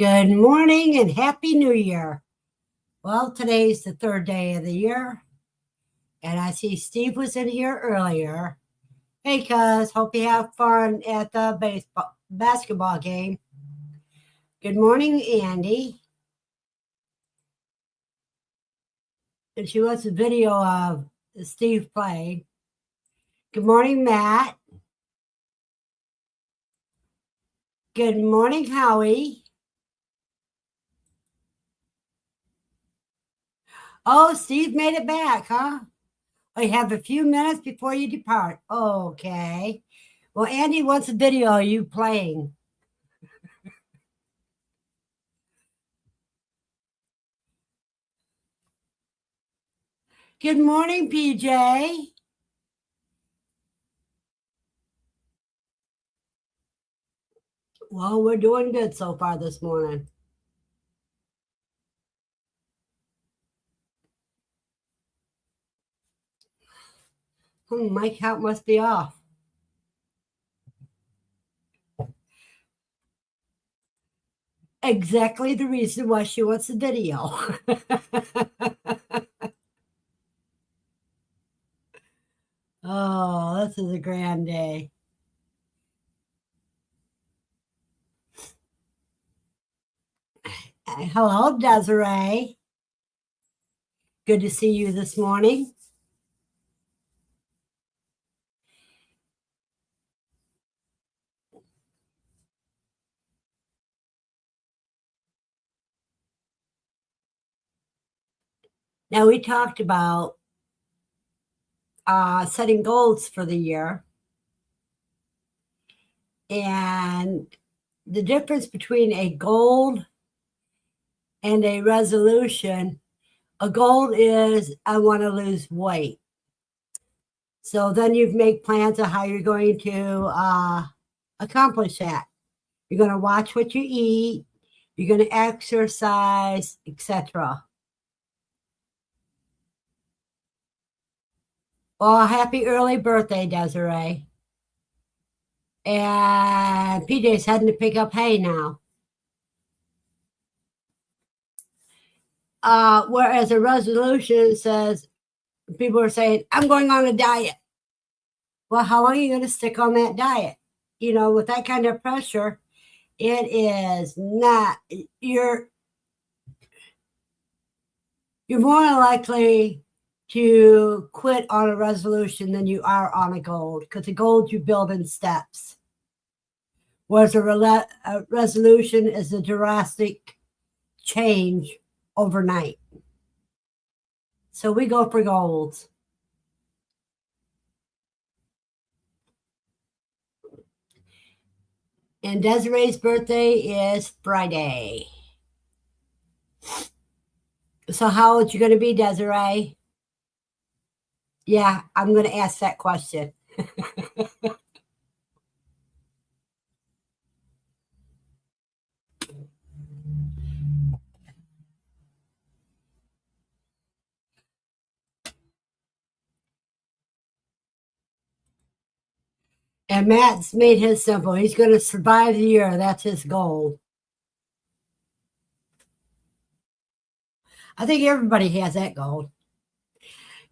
Good morning and Happy New Year. Well, today's the third day of the year, and I see Steve was in here earlier. Hey, cuz, hope you have fun at the basketball game. Good morning, Andy. And she wants a video of Steve playing. Good morning, Matt. Good morning, Howie. Oh, Steve made it back, huh? I have a few minutes before you depart. Okay. Well, Andy wants a video of you playing. Good morning, PJ. Well, we're doing good so far this morning. My count must be off. Exactly the reason why she wants the video. Oh, this is a grand day. Hello, Desiree. Good to see you this morning. Now, we talked about setting goals for the year. And the difference between a goal and a resolution, a goal is I want to lose weight. So then you make plans of how you're going to accomplish that. You're going to watch what you eat. You're going to exercise, etc. Well, happy early birthday, Desiree. And PJ's heading to pick up hay now. Whereas a resolution says, people are saying, I'm going on a diet. Well, how long are you going to stick on that diet? You know, with that kind of pressure, it is not, you're more likely to quit on a resolution than you are on a goal, because a goal you build in steps. Whereas a resolution is a drastic change overnight. So we go for goals. And Desiree's birthday is Friday. So how old you going to be, Desiree? Yeah, I'm going to ask that question. And Matt's made his simple. He's going to survive the year. That's his goal. I think everybody has that goal.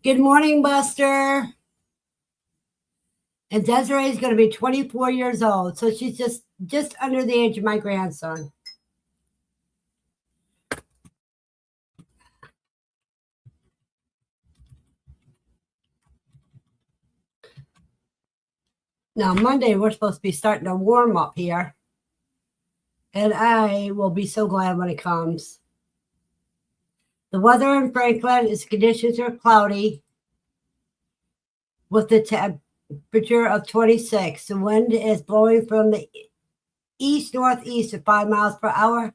Good morning, Buster. And Desiree is going to be 24 years old. So she's just under the age of my grandson. Now, Monday, we're supposed to be starting to warm up here. And I will be so glad when it comes. The weather in Franklin is conditions are cloudy with the temperature of 26. The wind is blowing from the east-northeast at 5 miles per hour,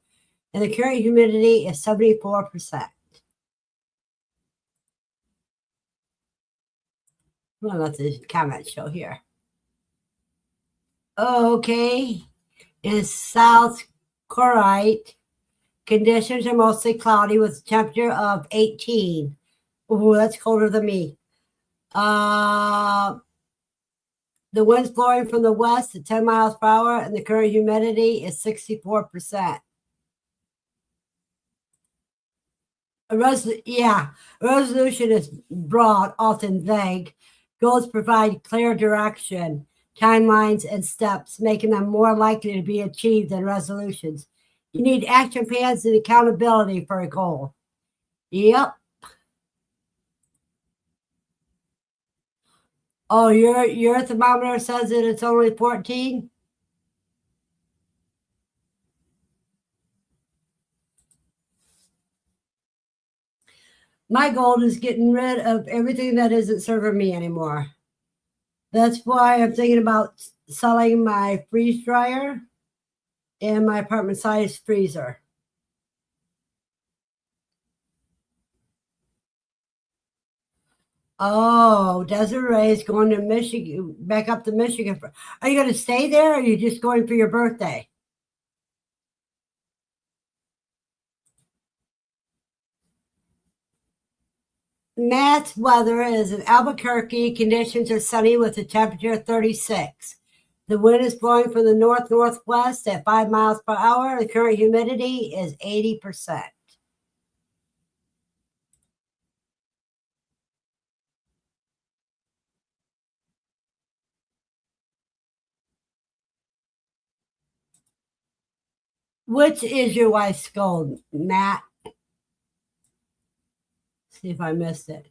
and the current humidity is 74%. Well, let the comments show here. Okay. In South Corite, conditions are mostly cloudy with a temperature of 18. Oh, that's colder than me. The wind's blowing from the west at 10 miles per hour, and the current humidity is 64%. A resolution is broad, often vague. Goals provide clear direction, timelines, and steps, making them more likely to be achieved than resolutions. You need action plans and accountability for a goal. Yep. Oh, your thermometer says that it's only 14? My goal is getting rid of everything that isn't serving me anymore. That's why I'm thinking about selling my freeze dryer and my apartment size freezer. Oh, Desiree's going to Michigan, back up to Michigan. Are you going to stay there, or are you just going for your birthday? Matt's weather is in Albuquerque. Conditions are sunny with a temperature of 36. The wind is blowing from the north-northwest at 5 miles per hour. The current humidity is 80%. Which is your wife's goal, Matt? See if I missed it.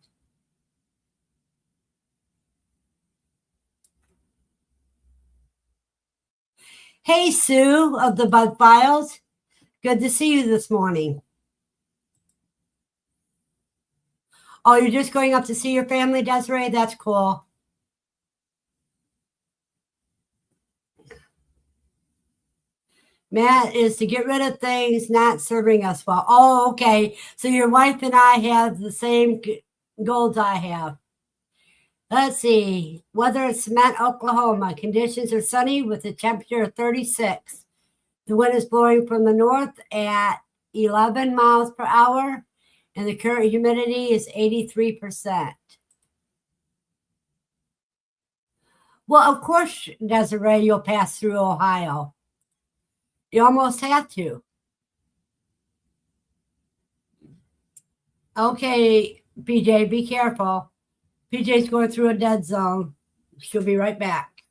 Hey, Sue of the Bug Files. Good to see you this morning. Oh, you're just going up to see your family, Desiree? That's cool. Matt is to get rid of things not serving us well. Oh, okay. So your wife and I have the same goals I have. Let's see. Weather in Cement, Oklahoma. Conditions are sunny with a temperature of 36. The wind is blowing from the north at 11 miles per hour, and the current humidity is 83%. Well, of course, Desiree, you'll pass through Ohio. You almost have to. Okay, PJ, be careful. PJ's going through a dead zone. She'll be right back.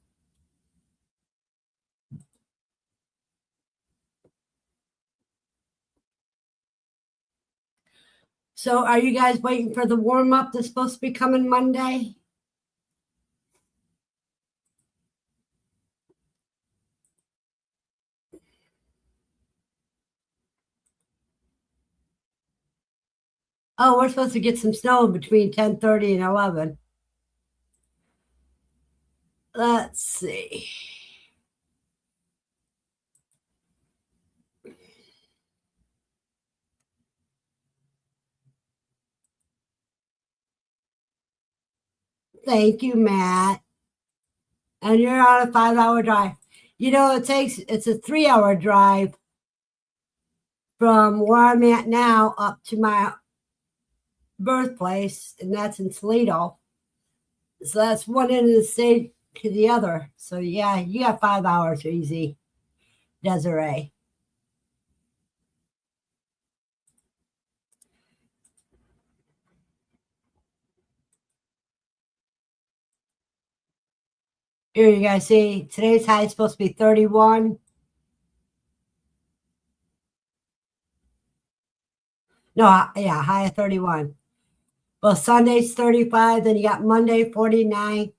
So, are you guys waiting for the warm up that's supposed to be coming Monday? Oh, we're supposed to get some snow between 10:30 and 11. Let's see. Thank you, Matt. And you're on a 5 hour drive. You know, it's a 3 hour drive from where I'm at now up to my birthplace, and that's in Toledo. So that's one end of the state to the other. So yeah, you got 5 hours easy, Desiree. Here you guys see today's high is supposed to be 31. No, yeah, high of 31. Well, Sunday's 35, then you got Monday 49,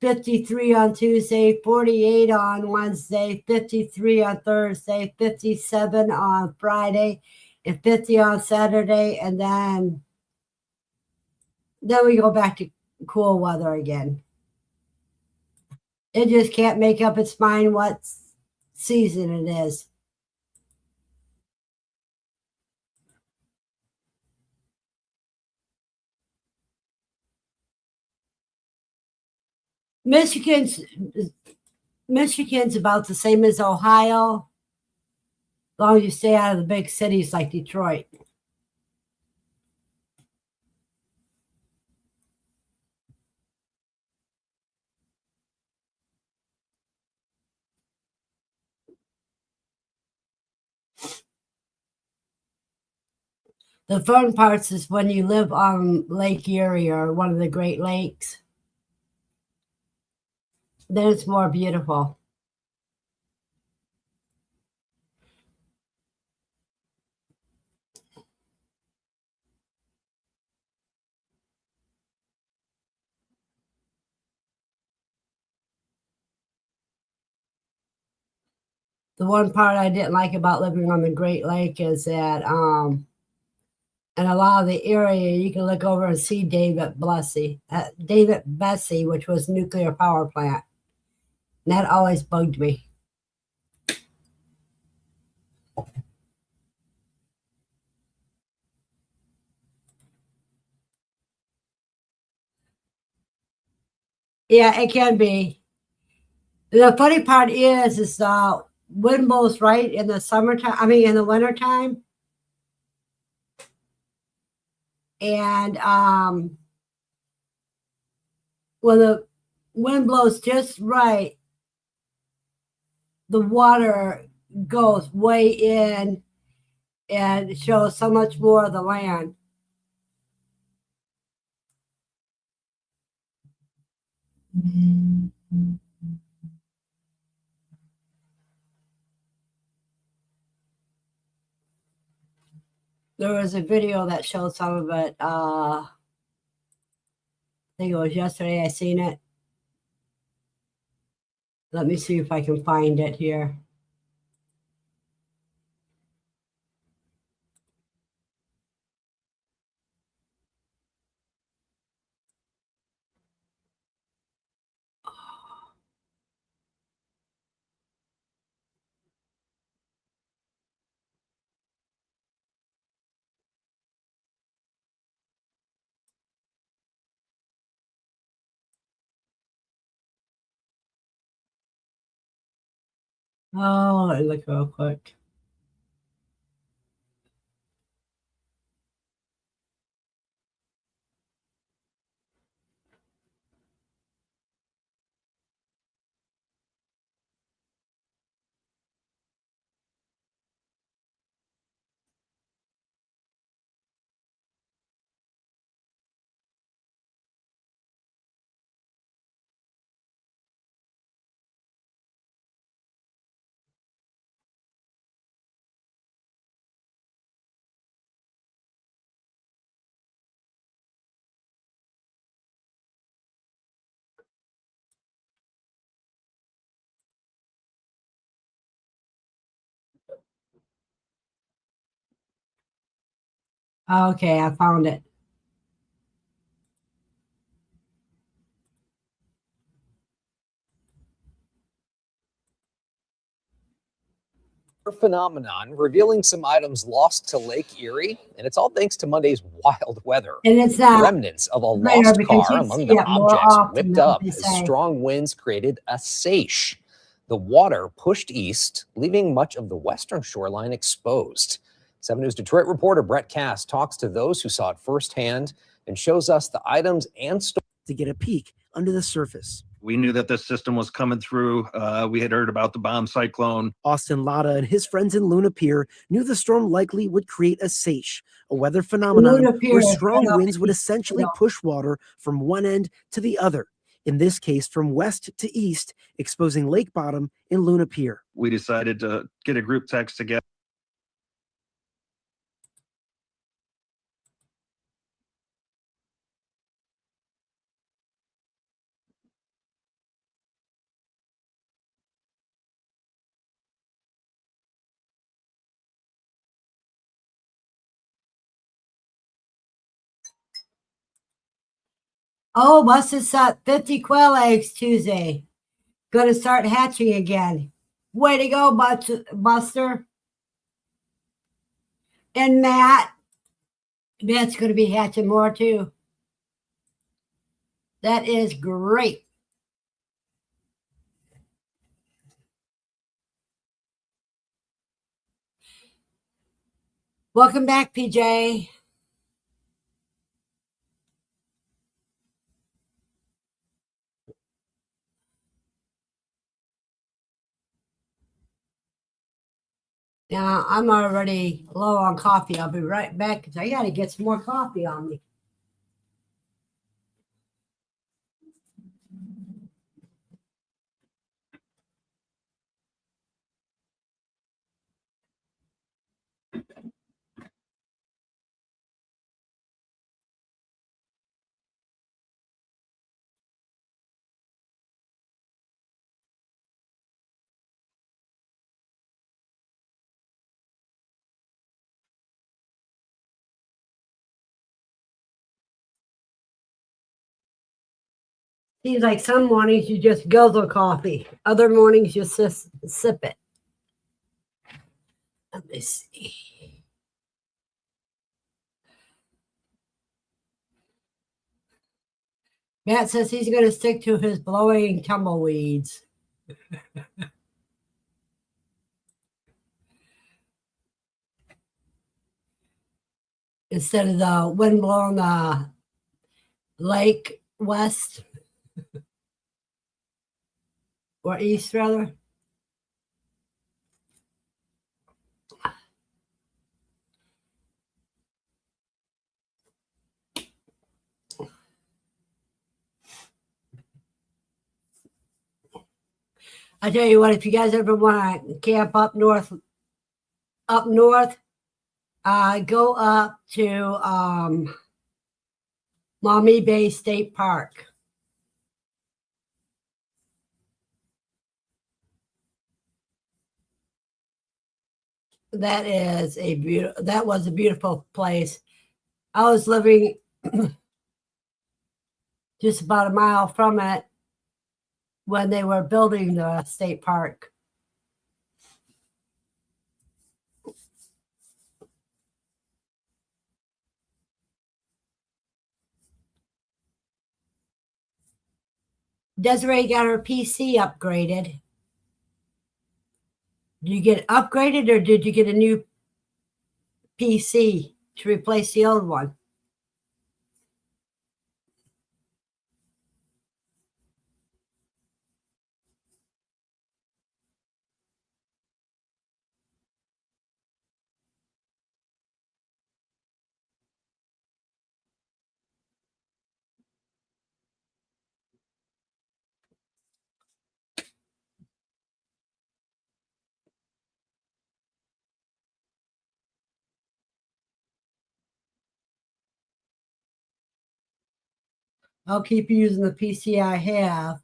53 on Tuesday, 48 on Wednesday, 53 on Thursday, 57 on Friday, and 50 on Saturday, and then we go back to cool weather again. It just can't make up its mind what season it is. Michigan's Michigan's about the same as Ohio, as long as you stay out of the big cities like Detroit. The fun parts is when you live on Lake Erie or one of the Great Lakes. Then it's more beautiful. The one part I didn't like about living on the Great Lake is that in a lot of the area you can look over and see David Bessie, which was nuclear power plant. And that always bugged me. Yeah, it can be. The funny part is wind blows right in the summertime. I mean, in the wintertime. And when the wind blows just right, the water goes way in and shows so much more of the land. There was a video that showed some of it. I think it was yesterday I seen it. Let me see if I can find it here. Oh, let me look real quick. Okay, I found it. Phenomenon revealing some items lost to Lake Erie, and it's all thanks to Monday's wild weather. And it's not Remnants of a lost car among the objects whipped up as strong winds created a seiche. The water pushed east, leaving much of the western shoreline exposed. 7 News Detroit reporter Brett Cass talks to those who saw it firsthand and shows us the items and stories to get a peek under the surface. We knew that this system was coming through. We had heard about the bomb cyclone. Austin Latta and his friends in Luna Pier knew the storm likely would create a seiche, a weather phenomenon where strong winds would essentially push water from one end to the other, in this case from west to east, exposing lake bottom in Luna Pier. We decided to get a group text together. Oh, Buster set 50 quail eggs Tuesday. Going to start hatching again. Way to go, Buster. And Matt's going to be hatching more too. That is great. Welcome back, PJ. Now, I'm already low on coffee. I'll be right back because I got to get some more coffee on me. Seems like some mornings you just guzzle coffee. Other mornings you just sip it. Let me see. Matt says he's going to stick to his blowing tumbleweeds. Instead of the wind blowing the lake west or east, rather. I tell you what, if you guys ever want to camp up north, go up to Maumee Bay State Park. That is that was a beautiful place. I was living just about a mile from it when they were building the state park. Desiree got her PC upgraded. Did you get upgraded or did you get a new PC to replace the old one? I'll keep using the PC I have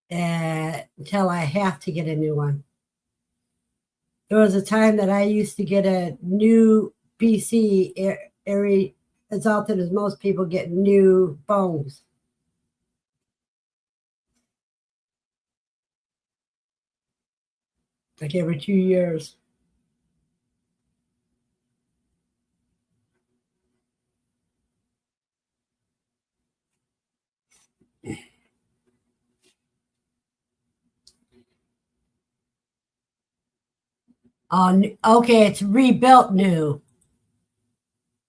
until I have to get a new one. There was a time that I used to get a new PC as often as most people get new phones. Like every 2 years. Okay, it's rebuilt new.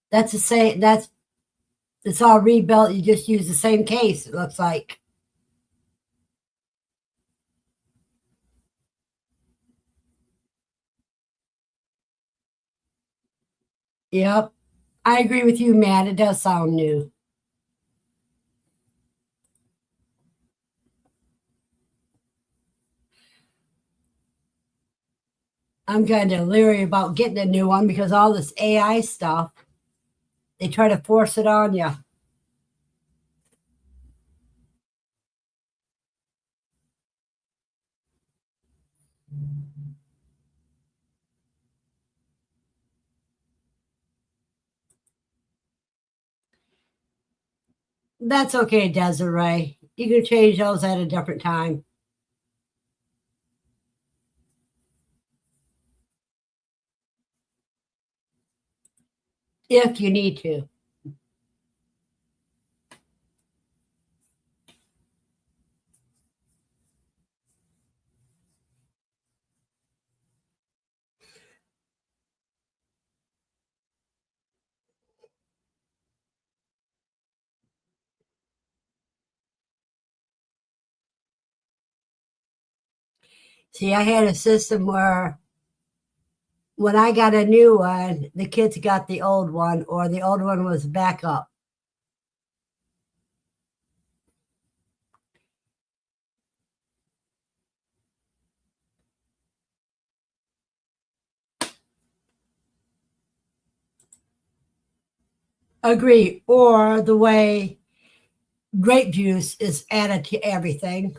That's the same. It's all rebuilt. You just use the same case. It looks like. Yep, I agree with you, Matt. It does sound new. I'm kind of leery about getting a new one because all this AI stuff, they try to force it on you. That's okay, Desiree. You can change those at a different time. If you need to. See, I had a system where when I got a new one, the kids got the old one, or the old one was backup. Agree. Or the way grape juice is added to everything.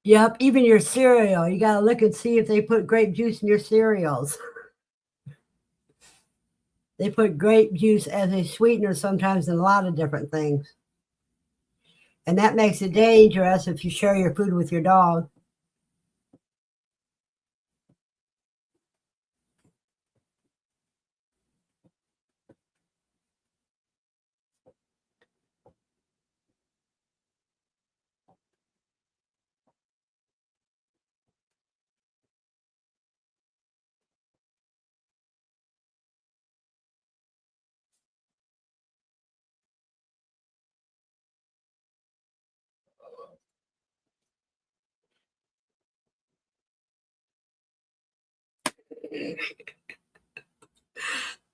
Yep, even your cereal. You got to look and see if they put grape juice in your cereals. They put grape juice as a sweetener sometimes in a lot of different things. And that makes it dangerous if you share your food with your dog.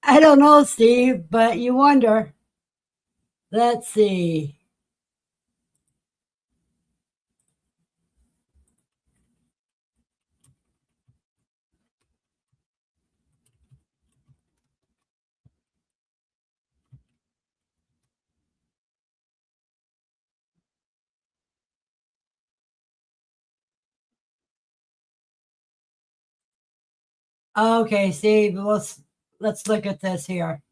I don't know, Steve, but you wonder. Let's see. Okay, Steve, let's look at this here.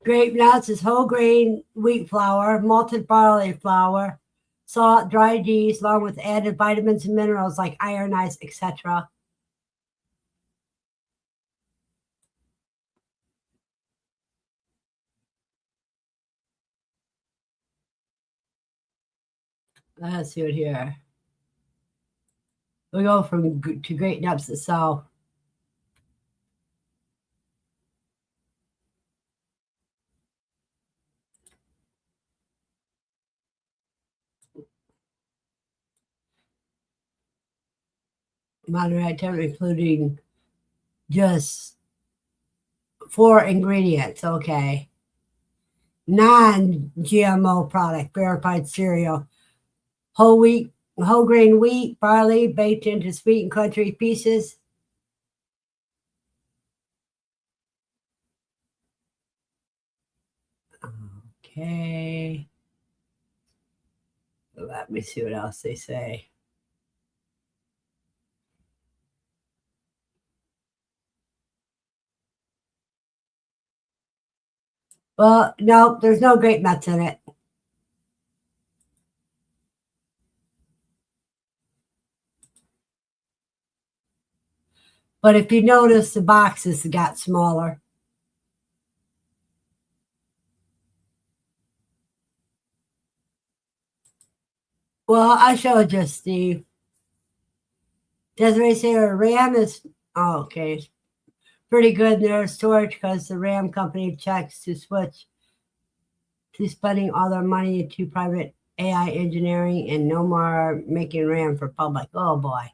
Grape nuts is whole grain wheat flour, malted barley flour, salt, dried yeast, along with added vitamins and minerals like iron, ice, etc. Let's see it here. We go from to grape nuts itself. Moderate temperature, including just 4 ingredients. Okay. Non-GMO product, verified cereal. Whole grain wheat, barley, baked into sweet and crunchy pieces. Okay. Let me see what else they say. Well, no, there's no grape nuts in it. But if you notice, the boxes got smaller. Well, I showed you, Steve. Desiree say her RAM is, oh, okay, pretty good in their storage because the RAM company checks to switch to spending all their money into private AI engineering and no more making RAM for public. Oh, boy.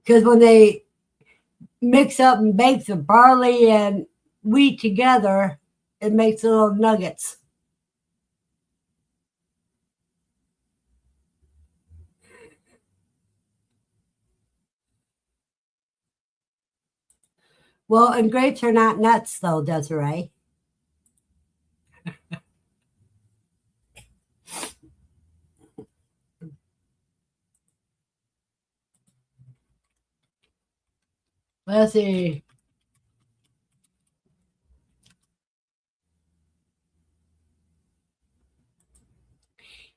Because when they mix up and bake the barley and wheat together, it makes little nuggets. Well, and grapes are not nuts, though, Desiree. Let's see.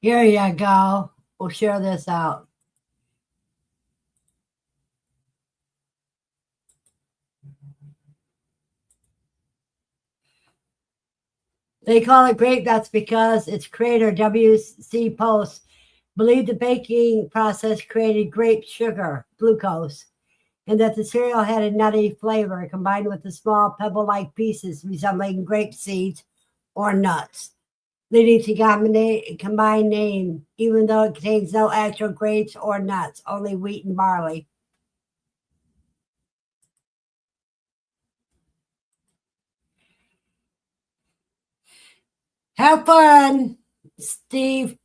Here you go. We'll share this out. They call it grape nuts because its creator, W.C. Post, believed the baking process created grape sugar, glucose, and that the cereal had a nutty flavor combined with the small pebble-like pieces resembling grape seeds or nuts, leading to combined name, even though it contains no actual grapes or nuts, only wheat and barley. Have fun, Steve.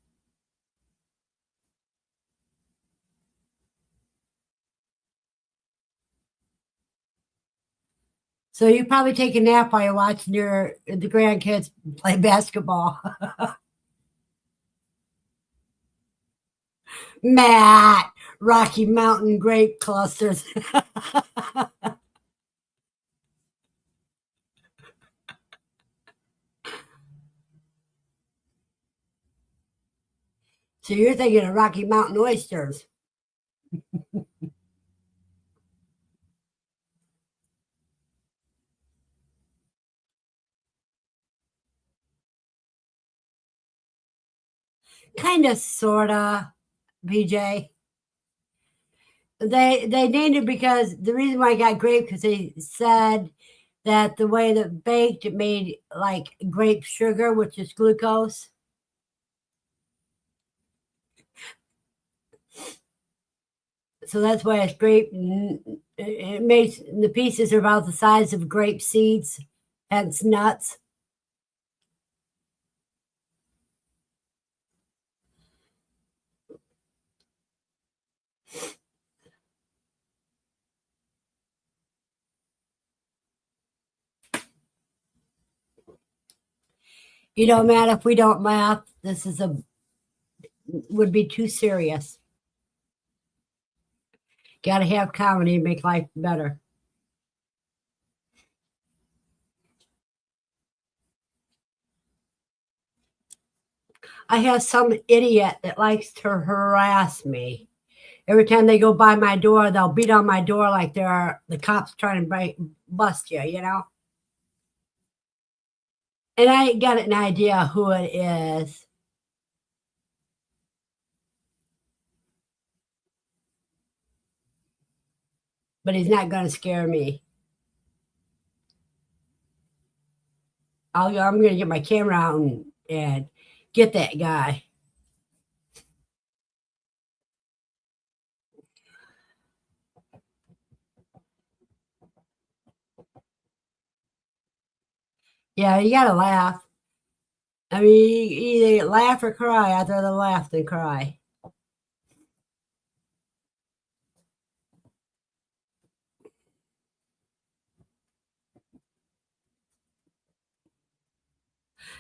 So you probably take a nap while you're watching the grandkids play basketball. Matt, Rocky Mountain grape clusters. So you're thinking of Rocky Mountain oysters. Kind of, sorta, BJ. They named it because the reason why I got grape, because they said that the way that baked, it made like grape sugar, which is glucose. So that's why it's grape. It makes the pieces are about the size of grape seeds, hence nuts. You know, Matt, if we don't laugh, this is would be too serious. Got to have comedy to make life better. I have some idiot that likes to harass me. Every time they go by my door, they'll beat on my door like they're the cops trying to bust you, you know? And I ain't got an idea who it is. But he's not going to scare me. I'm going to get my camera out and get that guy. Yeah, you got to laugh. I mean, you either laugh or cry. I'd rather laugh than cry.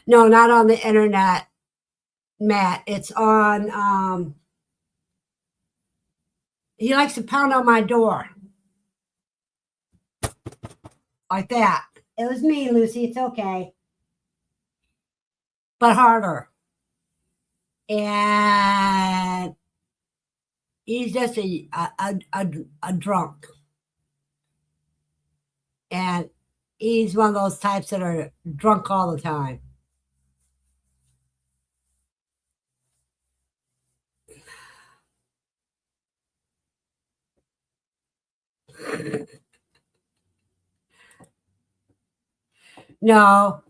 No, not on the internet, Matt. It's on, he likes to pound on my door. Like that. It was me, Lucy. It's okay. But harder. And he's just a drunk. And he's one of those types that are drunk all the time. No.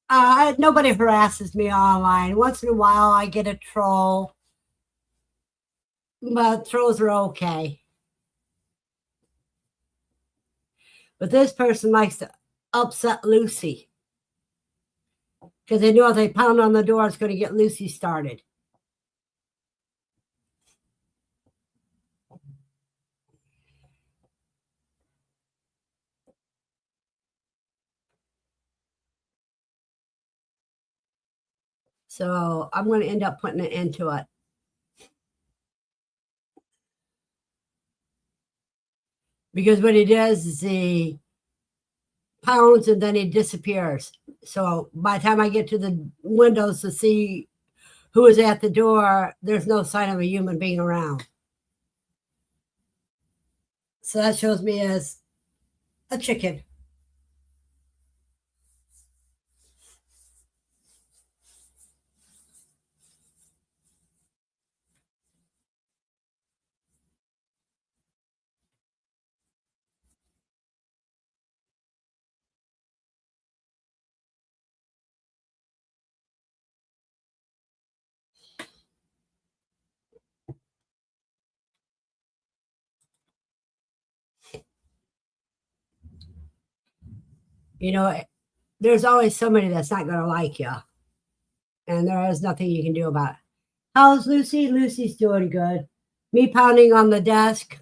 Nobody harasses me online. Once in a while, I get a troll. But trolls are okay. But this person likes to upset Lucy. Because they know if they pound on the door, it's going to get Lucy started. So I'm going to end up putting an end to it. Because what he does is he pounds and then he disappears. So by the time I get to the windows to see who is at the door, there's no sign of a human being around. So that shows me as a chicken. You know, there's always somebody that's not going to like you. And there is nothing you can do about it. How's Lucy? Lucy's doing good. Me pounding on the desk.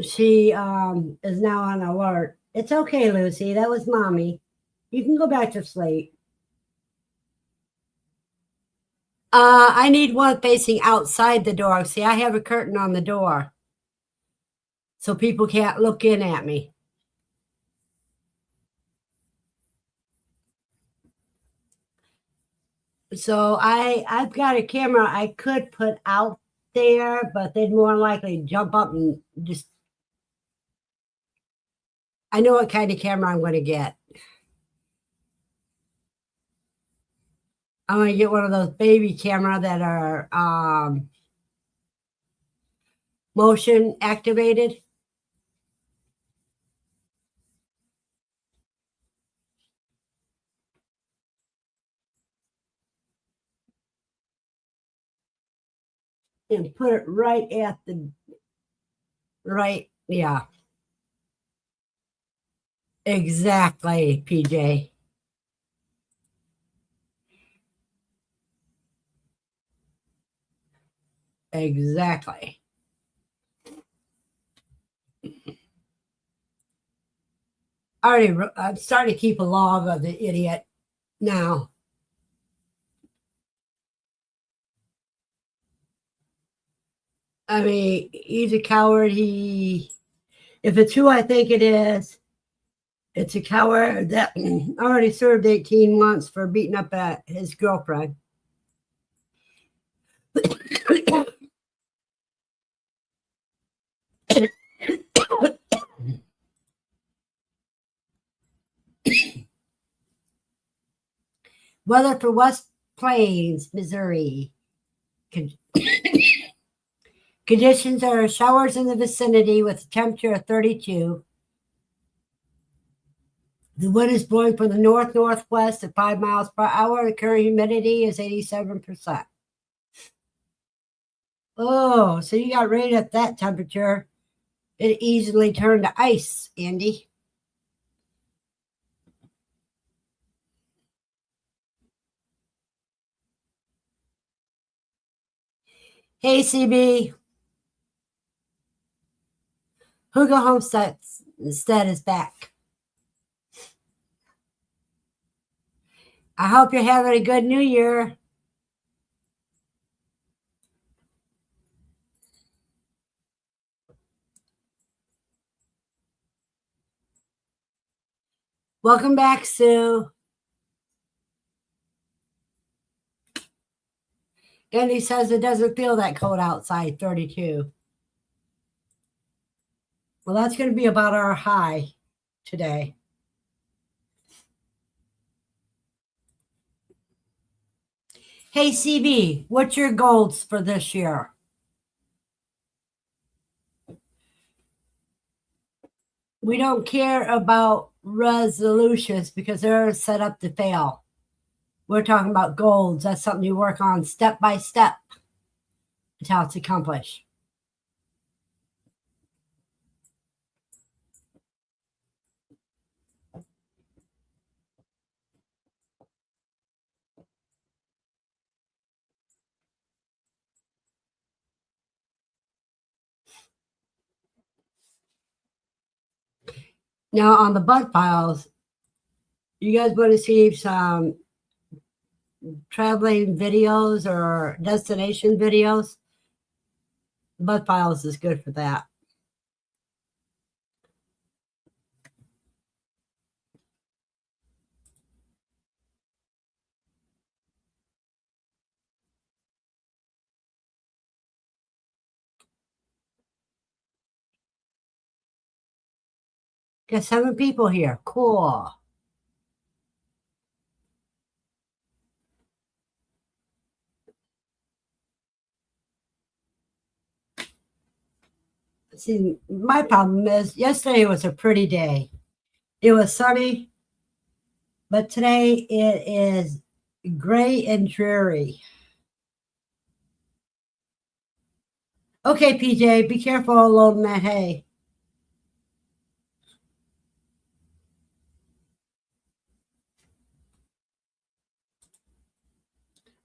She is now on alert. It's okay, Lucy. That was mommy. You can go back to sleep. I need one facing outside the door. See, I have a curtain on the door, so people can't look in at me. So I've got a camera I could put out there, but they'd more likely jump up and just. I know what kind of camera I'm going to get. I'm going to get one of those baby camera that are motion activated. And put it right at the right. Yeah. Exactly, PJ. Exactly. I'm starting to keep a log of the idiot now. I mean, he's a coward. If it's who I think it is, it's a coward that already served 18 months for beating up at his girlfriend. Weather for West Plains, Missouri. Conditions are showers in the vicinity with a temperature of 32. The wind is blowing from the north-northwest at 5 miles per hour. The current humidity is 87%. Oh, so you got rain at that temperature. It easily turned to ice, Andy. Hey, CB. Hugo Homestead instead is back. I hope you're having a good New Year. Welcome back, Sue. Andy says it doesn't feel that cold outside, 32. Well, that's going to be about our high today. Hey, CB, what's your goals for this year? We don't care about resolutions because they're set up to fail. We're talking about goals. That's something you work on step by step until it's accomplished. Now, on the bud files, you guys want to see some traveling videos or destination videos? Bud files is good for that. Got 7 people here. Cool. See, my problem is yesterday was a pretty day. It was sunny, but today it is gray and dreary. Okay, PJ, be careful loading that hay.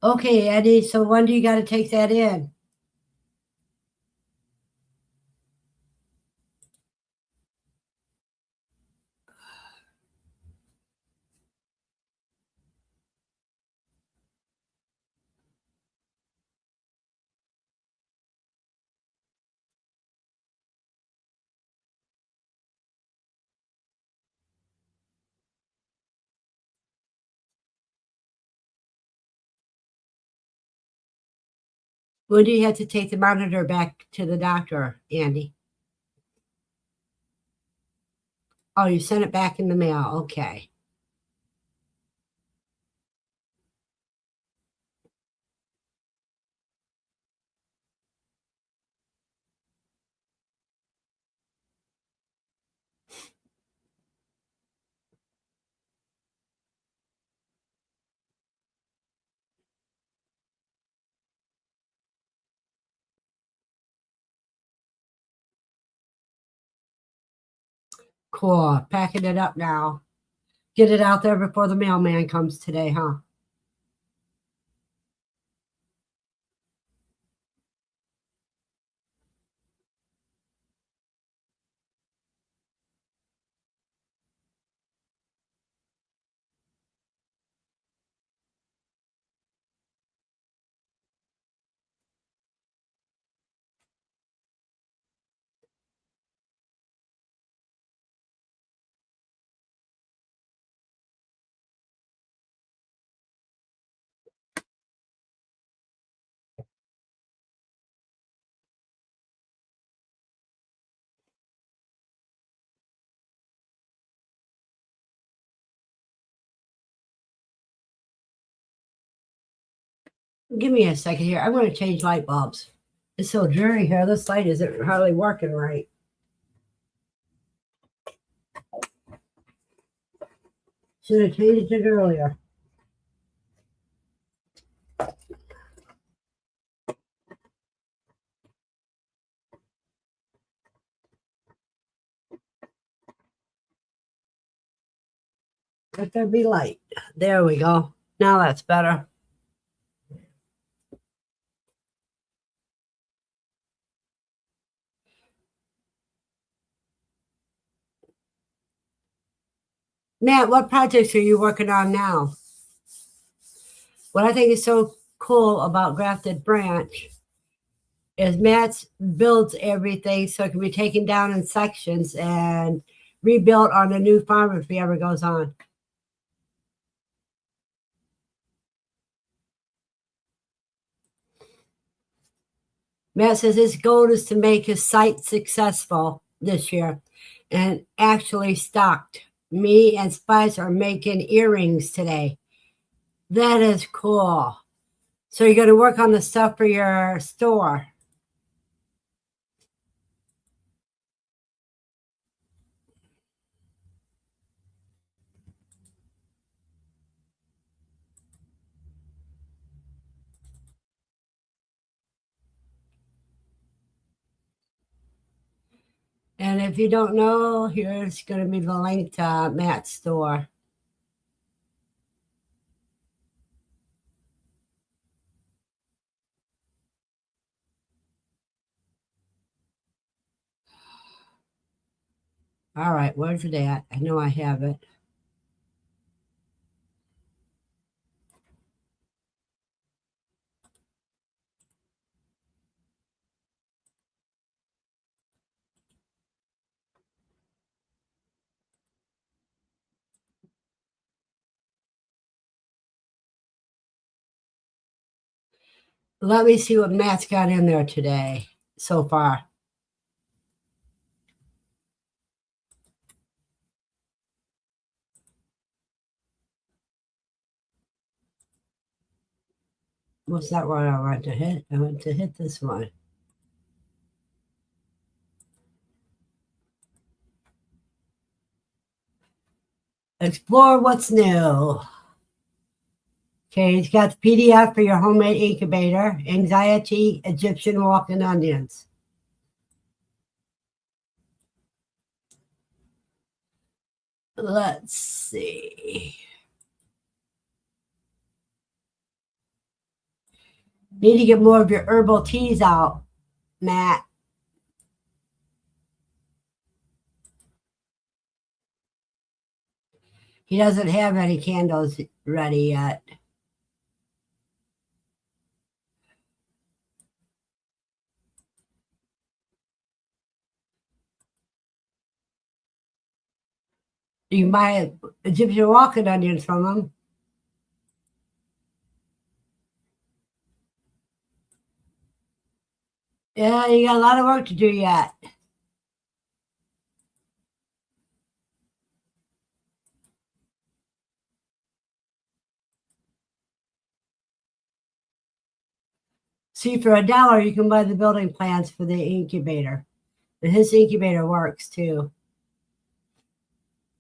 Okay, Eddie, so when do you got to take that in? When do you have to take the monitor back to the doctor, Andy? Oh, you sent it back in the mail. Okay. Cool. Packing it up now. Get it out there before the mailman comes today, huh? Give me a second here. I'm going to change light bulbs. It's so dreary here. This light isn't hardly working right. Should have changed it earlier. Let there be light. There we go. Now that's better. Matt, what projects are you working on now? What I think is so cool about Grafted Branch is Matt builds everything so it can be taken down in sections and rebuilt on a new farm if he ever goes on. Matt says his goal is to make his site successful this year and actually stocked. Me and Spice are making earrings today. That is cool. So you're going to work on the stuff for your store. And if you don't know, here's going to be the link to Matt's store. All right, where's it at? I know I have it. Let me see what Matt's got in there today so far. What's that one I want to hit? I want to hit this one. Explore what's new. Okay, it's got the PDF for your homemade incubator, anxiety, Egyptian walking onions. Let's see. Need to get more of your herbal teas out, Matt. He doesn't have any candles ready yet. You can buy Egyptian walking onions from him. Yeah, you got a lot of work to do yet. See, for $1, you can buy the building plans for the incubator. And his incubator works too.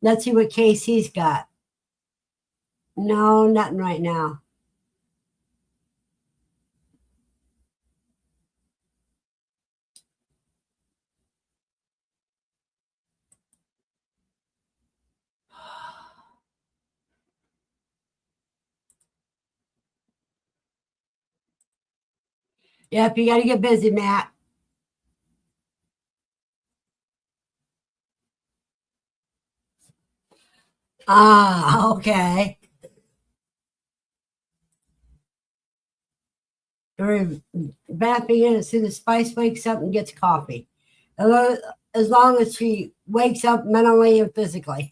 Let's see what Casey's got. No, nothing right now. Yep, you got to get busy, Matt. Ah, okay. We're bapping in as soon as Spice wakes up and gets coffee. As long as she wakes up mentally and physically.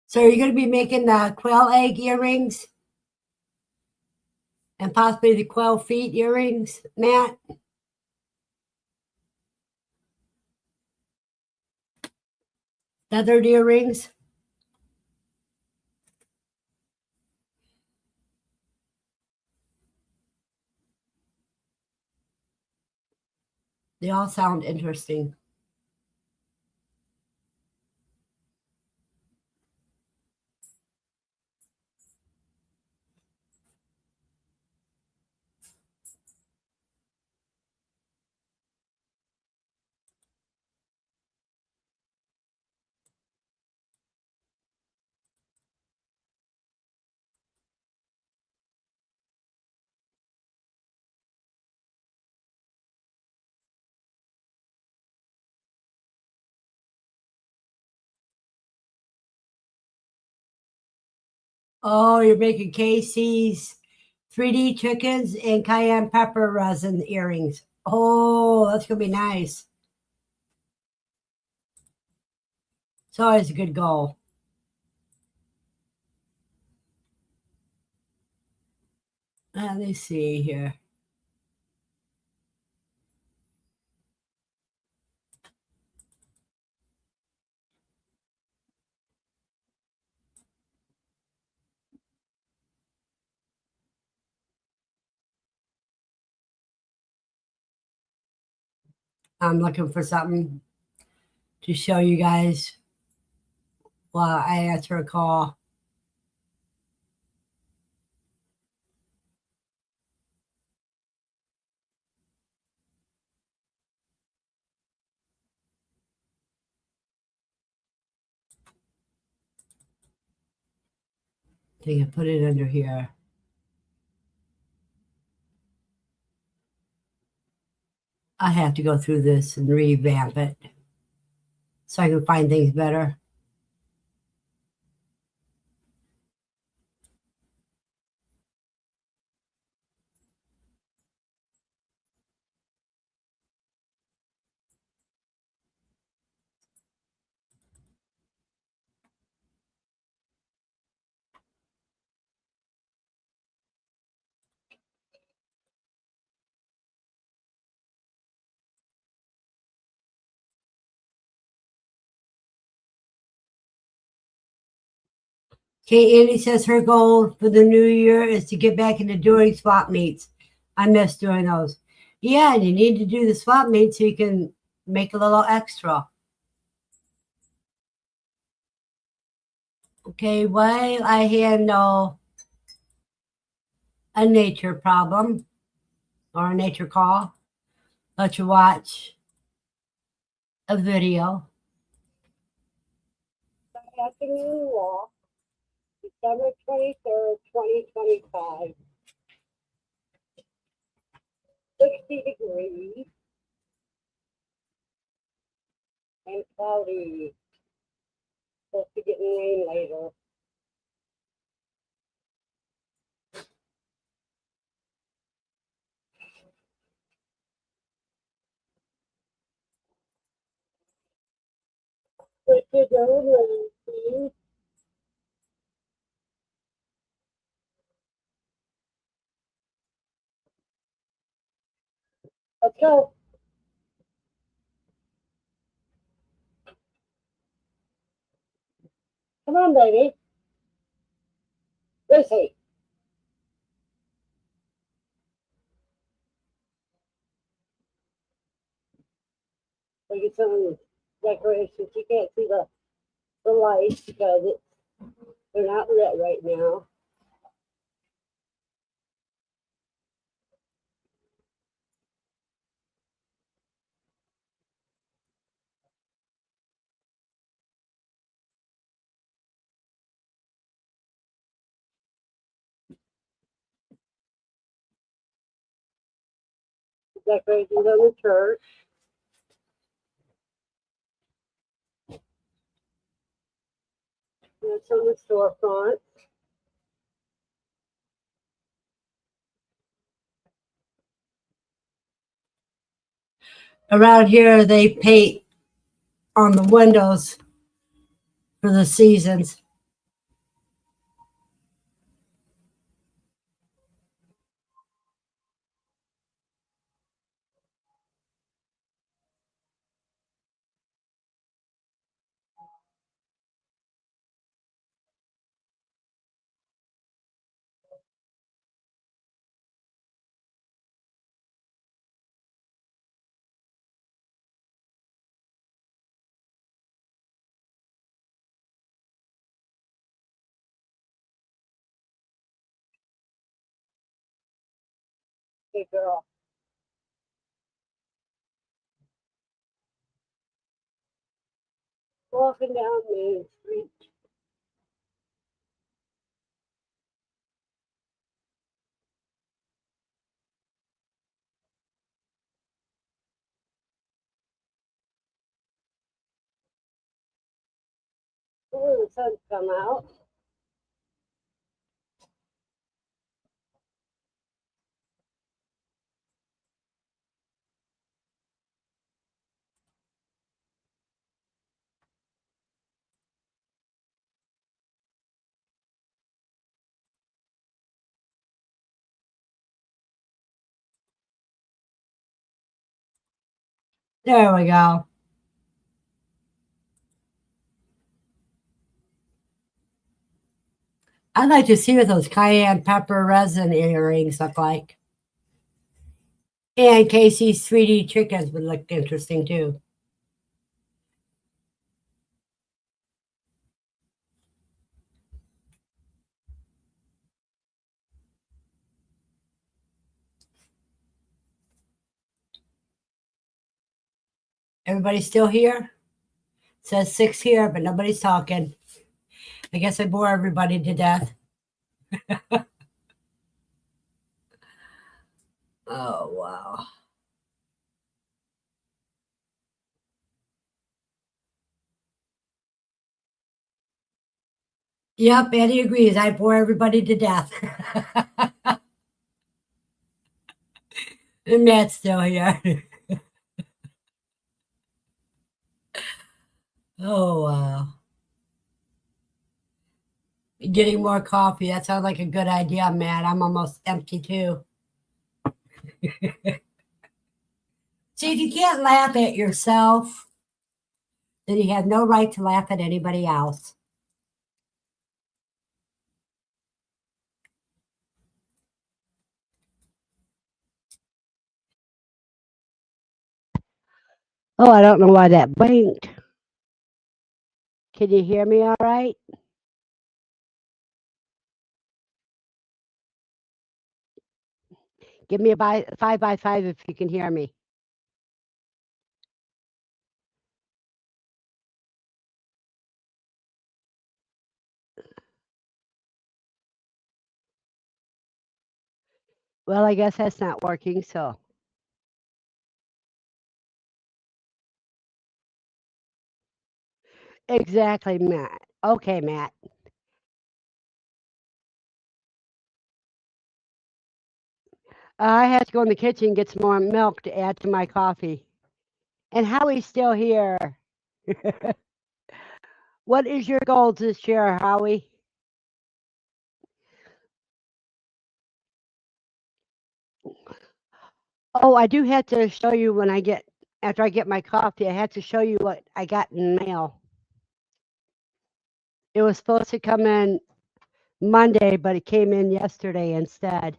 So you're going to be making the quail egg earrings and possibly the quail feet earrings, Matt? Feathered earrings? They all sound interesting. Oh, you're making Casey's 3D chickens and cayenne pepper resin earrings. Oh, that's going to be nice. It's always a good goal. Let me see here. I'm looking for something to show you guys while I answer a call. I think I put it under here. I have to go through this and revamp it so I can find things better. Okay, Andy says her goal for the new year is to get back into doing swap meets. I miss doing those. Yeah, and you need to do the swap meet so you can make a little extra. Okay, while I handle a nature problem or a nature call, let you watch a video. Afternoon walk, December 23rd, 2025. 60 degrees and cloudy. Supposed to get rain later. Let's see. Let's go. Come on, baby. Lucy. Look at some decorations. You can't see the lights because they're not lit right now. Decorations on the church. That's on the storefront. Around here, they paint on the windows for the seasons. Hey, girl. Walking down Main Street. Oh, the sun's come out. There we go. I'd like to see what those cayenne pepper resin earrings look like. And Casey's 3D chickens would look interesting too. Everybody still here? It says 6 here, but nobody's talking. I guess I bore everybody to death. Oh, wow. Yep, Eddie agrees. I bore everybody to death. And Matt's still here. Oh, wow. Getting more coffee. That sounds like a good idea, Matt. I'm almost empty too. See, if you can't laugh at yourself, then you have no right to laugh at anybody else. Oh, I don't know why that blinked. Can you hear me all right? Give me a 5 by 5 if you can hear me. Well, I guess that's not working, so. Exactly, Matt. Okay, Matt. I have to go in the kitchen and get some more milk to add to my coffee. And Howie's still here. What is your goal this year, Howie? Oh, I do have to show you after I get my coffee, I have to show you what I got in mail. It was supposed to come in Monday, but it came in yesterday instead.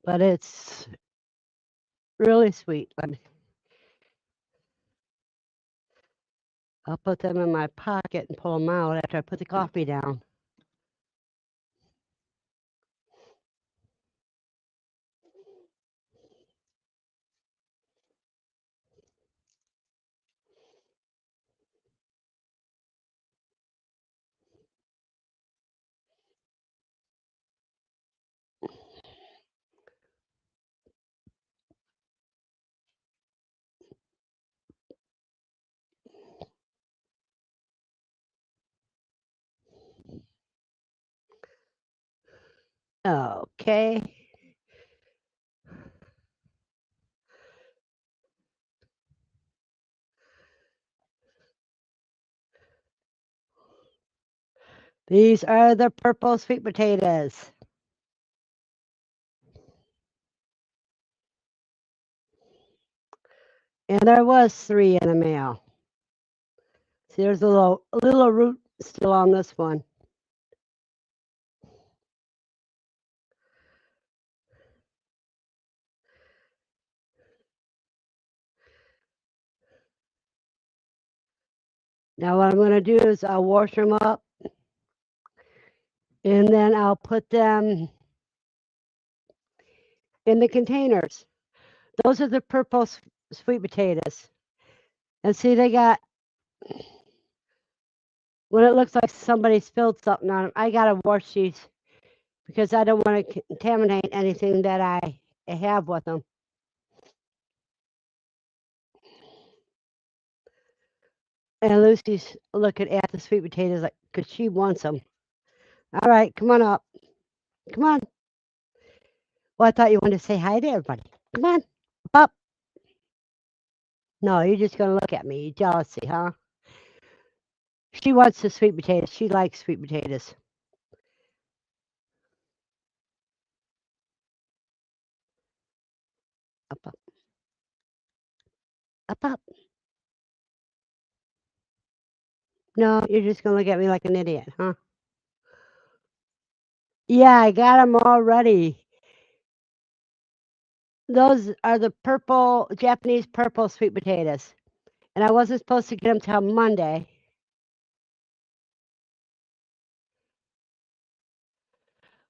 But it's really sweet. I'll put them in my pocket and pull them out after I put the coffee down. Okay. These are the purple sweet potatoes. And there was 3 in the mail. See, there's a little root still on this one. Now what I'm going to do is I'll wash them up, and then I'll put them in the containers. Those are the purple sweet potatoes. And see, they got, when it looks like somebody spilled something on them, I got to wash these because I don't want to contaminate anything that I have with them. And Lucy's looking at the sweet potatoes like, because she wants them. All right, come on up. Come on. Well, I thought you wanted to say hi to everybody. Come on, up. No, you're just going to look at me. Jealousy, huh? She wants the sweet potatoes. She likes sweet potatoes. Up, up. Up, up. No, you're just going to look at me like an idiot, huh? Yeah, I got them already. Those are the Japanese purple sweet potatoes. And I wasn't supposed to get them till Monday.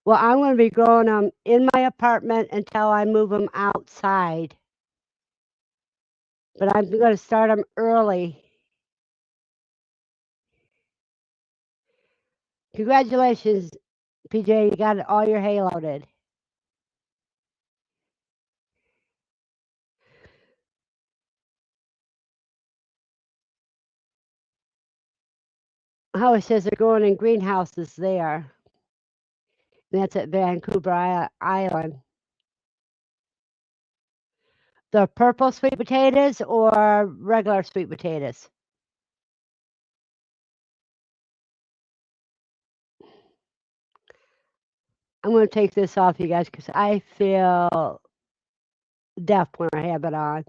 Well, I'm going to be growing them in my apartment until I move them outside. But I'm going to start them early. Congratulations, PJ. You got all your hay loaded. Howie says they're going in greenhouses there. And that's at Vancouver Island. The purple sweet potatoes or regular sweet potatoes? I'm going to take this off, you guys, because I feel deaf when I have it on.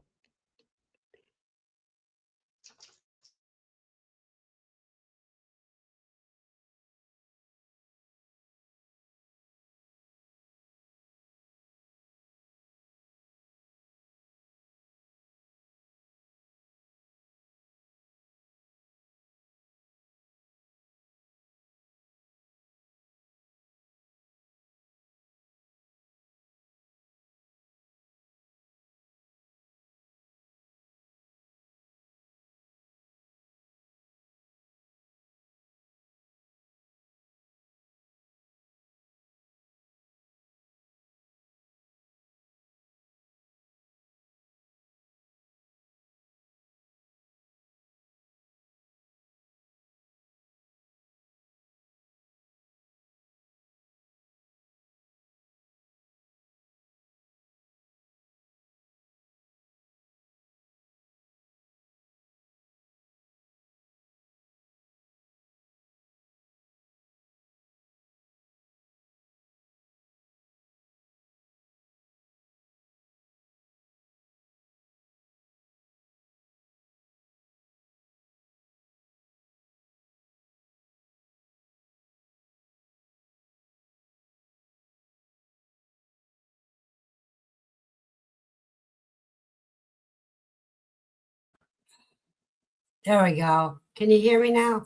There we go. Can you hear me now?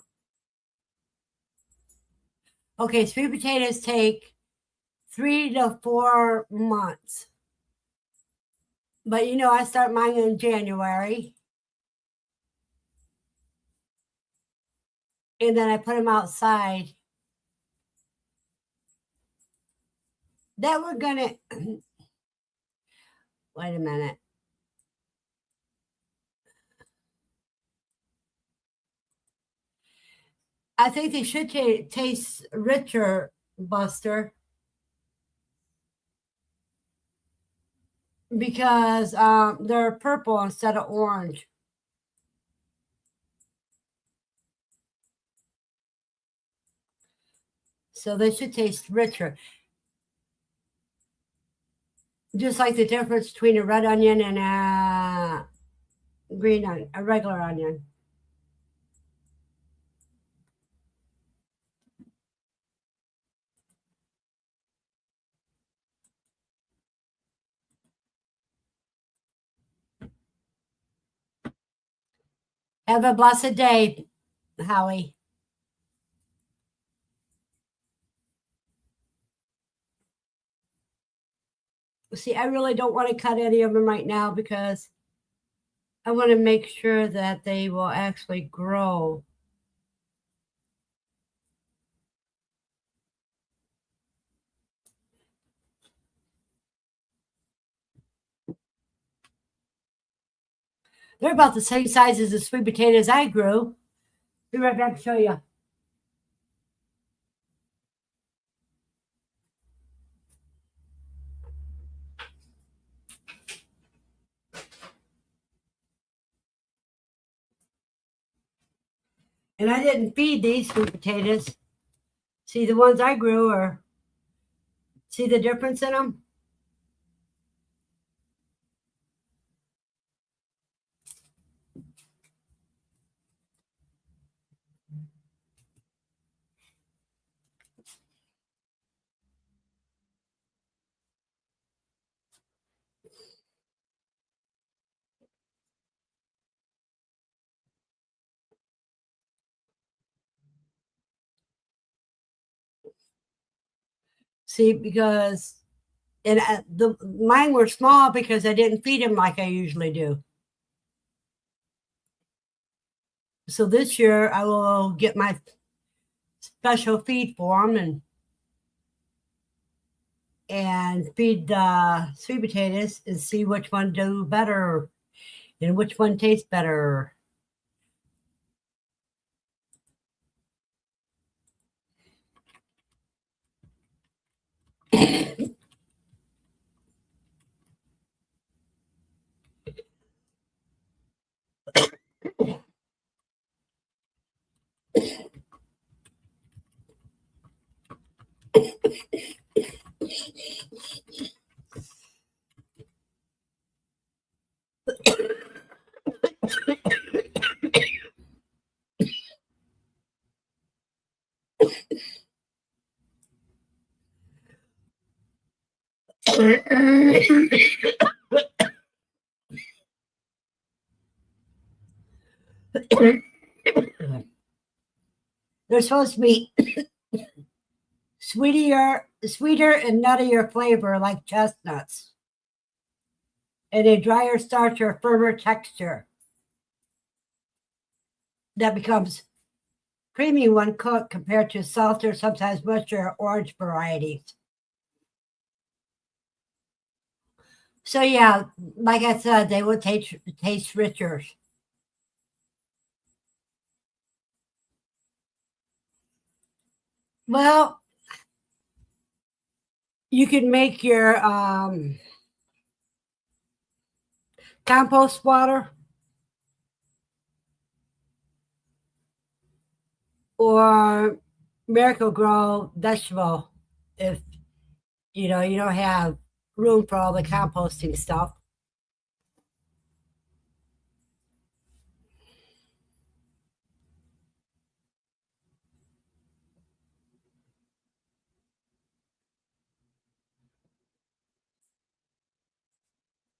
Okay, sweet potatoes take 3 to 4 months. But you know, I start mine in January. And then I put them outside. That we're gonna wait a minute. I think they should taste richer, Buster, because they're purple instead of orange. So they should taste richer. Just like the difference between a red onion and a green onion, a regular onion. Have a blessed day, Howie. See, I really don't want to cut any of them right now because I want to make sure that they will actually grow. They're about the same size as the sweet potatoes I grew. Be right back to show you. And I didn't feed these sweet potatoes. See, the ones I grew are, see the difference in them? See, because and mine were small because I didn't feed them like I usually do. So this year I will get my special feed for them and feed the sweet potatoes and see which one do better and which one tastes better. They're supposed to be sweeter and nuttier flavor like chestnuts, and a drier, starchier, firmer texture that becomes creamy when cooked compared to softer, sometimes mushier orange varieties. So yeah, like I said, they would taste richer. Well, you can make your compost water or Miracle-Gro vegetable if you don't have room for all the composting stuff.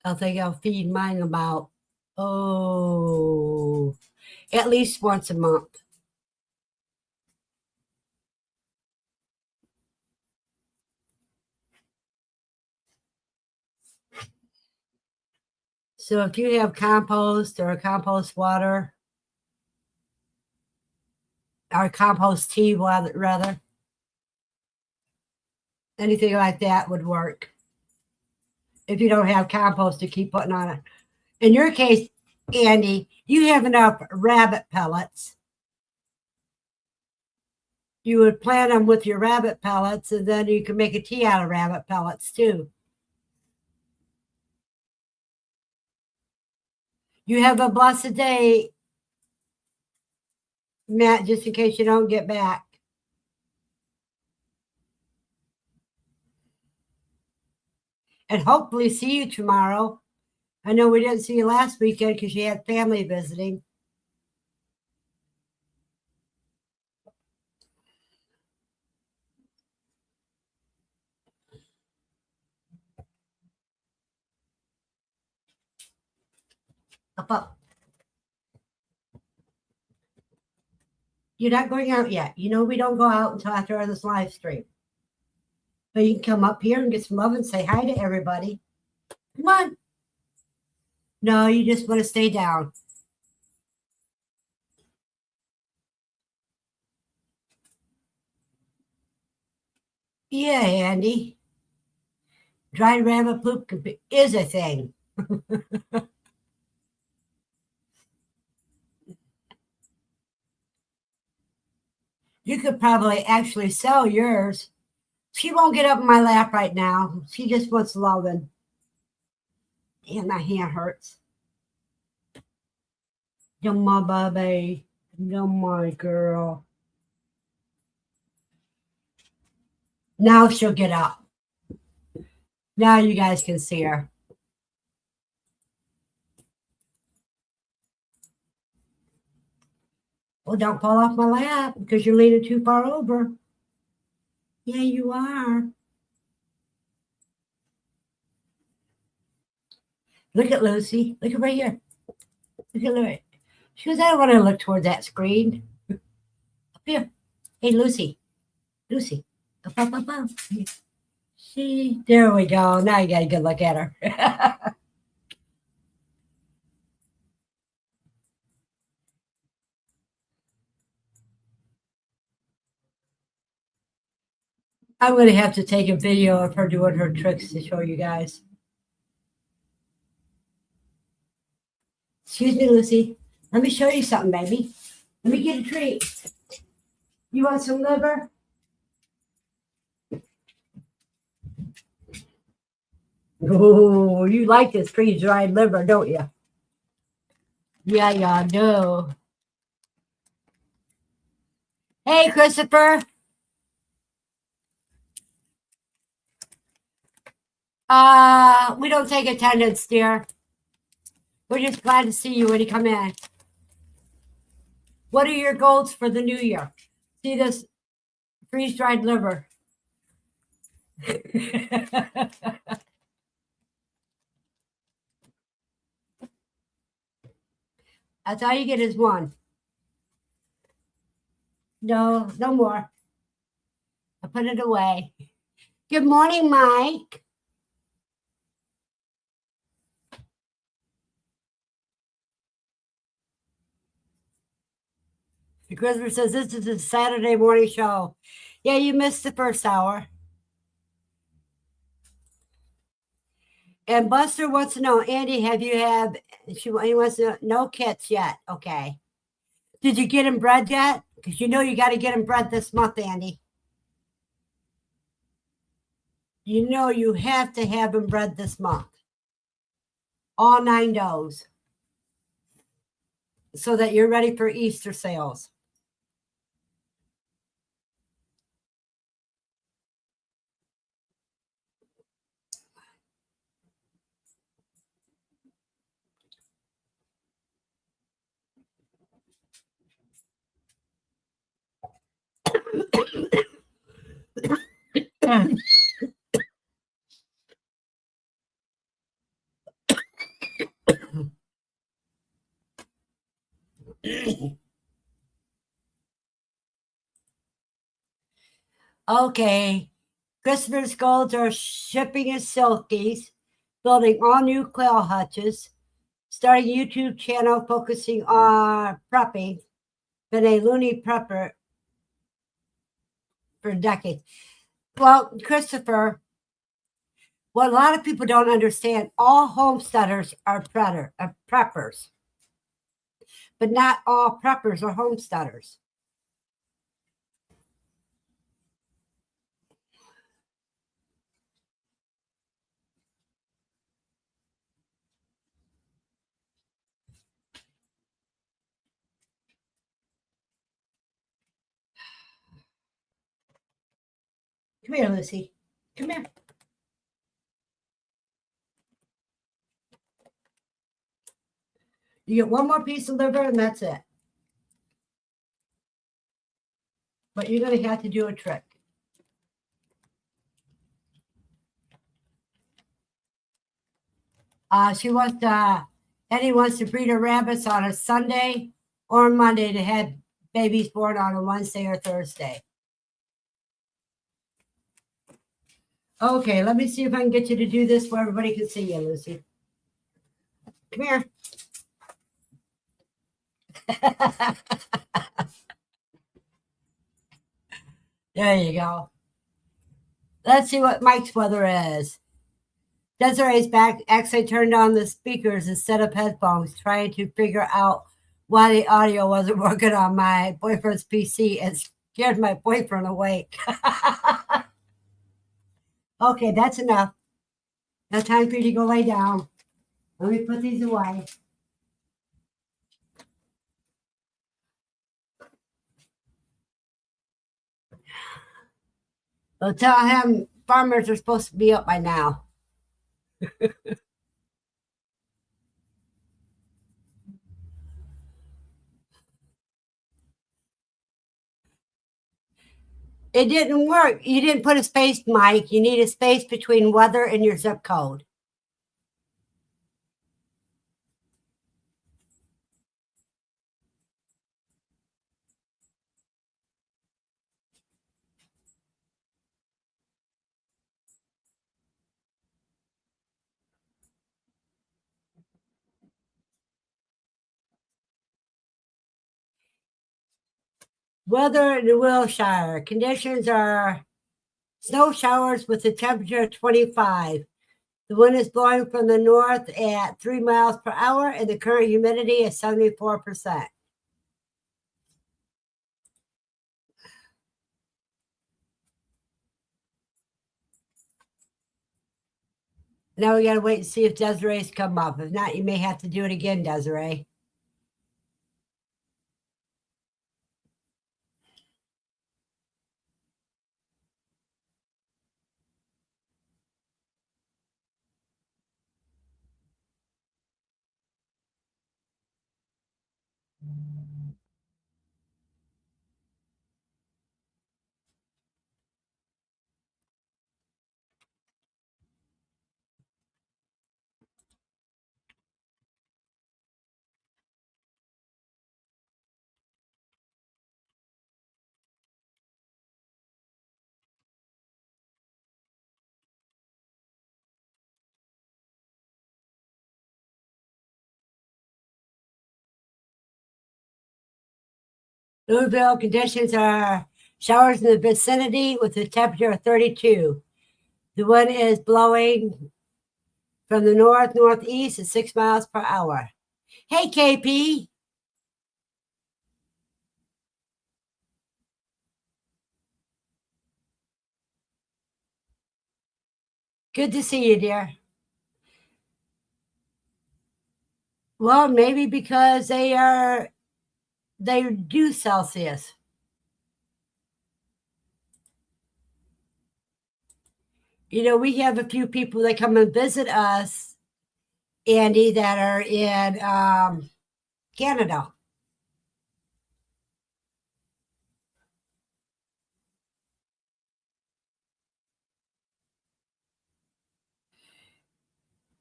I think I'll feed mine about at least once a month. So if you have compost or compost water, or compost tea, rather, anything like that would work. If you don't have compost to keep putting on it. In your case, Andy, you have enough rabbit pellets. You would plant them with your rabbit pellets, and then you can make a tea out of rabbit pellets too. You have a blessed day, Matt, just in case you don't get back. And hopefully see you tomorrow. I know we didn't see you last weekend because you had family visiting. Up. You're not going out yet. You know we don't go out until after this live stream. But you can come up here and get some love and say hi to everybody. Come on. No, you just want to stay down. Yeah, Andy. Dried rabbit poop is a thing. You could probably actually sell yours. She won't get up in my lap right now. She just wants loving. Damn, my hand hurts. You're my baby. You're my girl. Now she'll get up. Now you guys can see her. Well, don't fall off my lap because you're leaning too far over. Yeah, you are. Look at Lucy. Look at right here. Look at Lucy. She goes, I don't want to look toward that screen. Up here. Hey, Lucy. Lucy. Up, up, up, up. See? There we go. Now you got a good look at her. I'm going to have to take a video of her doing her tricks to show you guys. Excuse me, Lucy. Let me show you something, baby. Let me get a treat. You want some liver? Oh, you like this freeze-dried liver, don't you? Yeah, y'all do. Hey, Christopher. We don't take attendance, dear. We're just glad to see you when you come in. What are your goals for the new year? See this freeze-dried liver. That's all you get is one. No more. I put it away. Good morning, Mike. Christopher says this is a Saturday morning show. Yeah, you missed the first hour. And Buster wants to know, Andy, he wants to know, no kits yet. Okay. Did you get him bred yet? Because you know you got to get him bred this month, Andy. You know you have to have him bred this month. All 9 does. So that you're ready for Easter sales. Okay. Christopher's golds are shipping his silkies, building all new quail hutches, starting a YouTube channel focusing on prepping, been a loony prepper for decades. Well, Christopher, what a lot of people don't understand, all homesteaders are preppers, but not all preppers are homesteaders. Come here, Lucy. Come here. You get one more piece of liver and that's it. But you're going to have to do a trick. Eddie wants to breed her rabbits on a Sunday or Monday to have babies born on a Wednesday or Thursday. Okay, let me see if I can get you to do this where everybody can see you, Lucy. Come here. There you go. Let's see what Mike's weather is. Desiree's back. Actually turned on the speakers instead of headphones, trying to figure out why the audio wasn't working on my boyfriend's PC and scared my boyfriend awake. Okay, that's enough. Now time for you to go lay down. Let me put these away. So tell him farmers are supposed to be up by now. It didn't work. You didn't put a space, Mike. You need a space between weather and your zip code. Weather in Wilshire. Conditions are snow showers with a temperature of 25. The wind is blowing from the north at 3 miles per hour, and the current humidity is 74%. Now we got to wait and see if Desiree's come up. If not, you may have to do it again, Desiree. Louisville conditions are showers in the vicinity with a temperature of 32. The wind is blowing from the northeast at 6 miles per hour. Hey, KP. Good to see you, dear. Well, maybe because they do Celsius. You know, we have a few people that come and visit us, Andy, that are in Canada.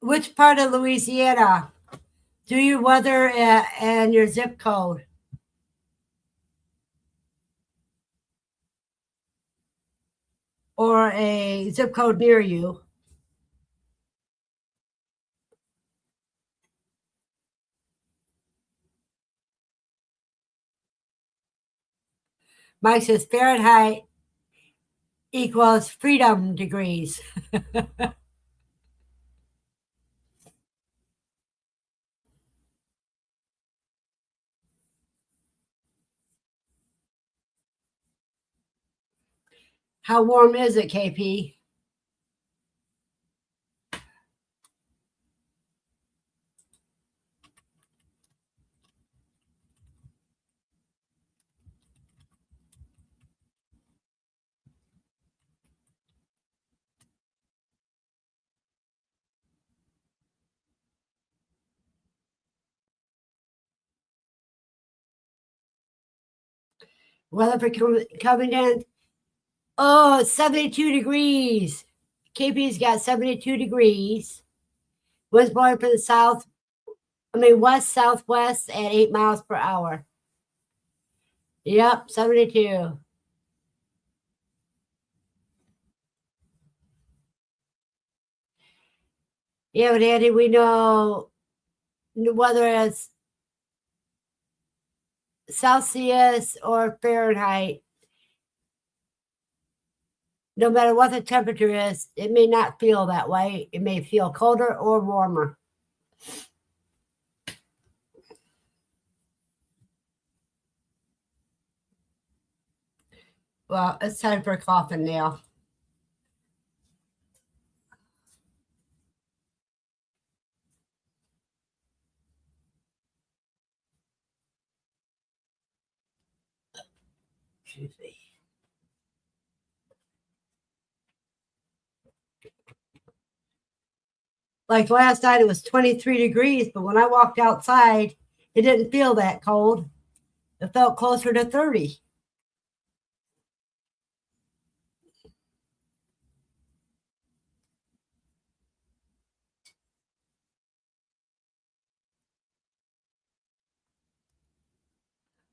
Which part of Louisiana? Do your weather and your zip code. Or a zip code near you. Mike says Fahrenheit equals freedom degrees. How warm is it, KP? Weather for coming in. Oh, 72 degrees. KP's got 72 degrees. Winds blowing from the west southwest at 8 miles per hour. Yep, 72. Yeah, but Andy, we know whether it's Celsius or Fahrenheit, no matter what the temperature is, it may not feel that way. It may feel colder or warmer. Well, it's time for a coffin now. Excuse me. Like last night, it was 23 degrees, but when I walked outside, it didn't feel that cold. It felt closer to 30.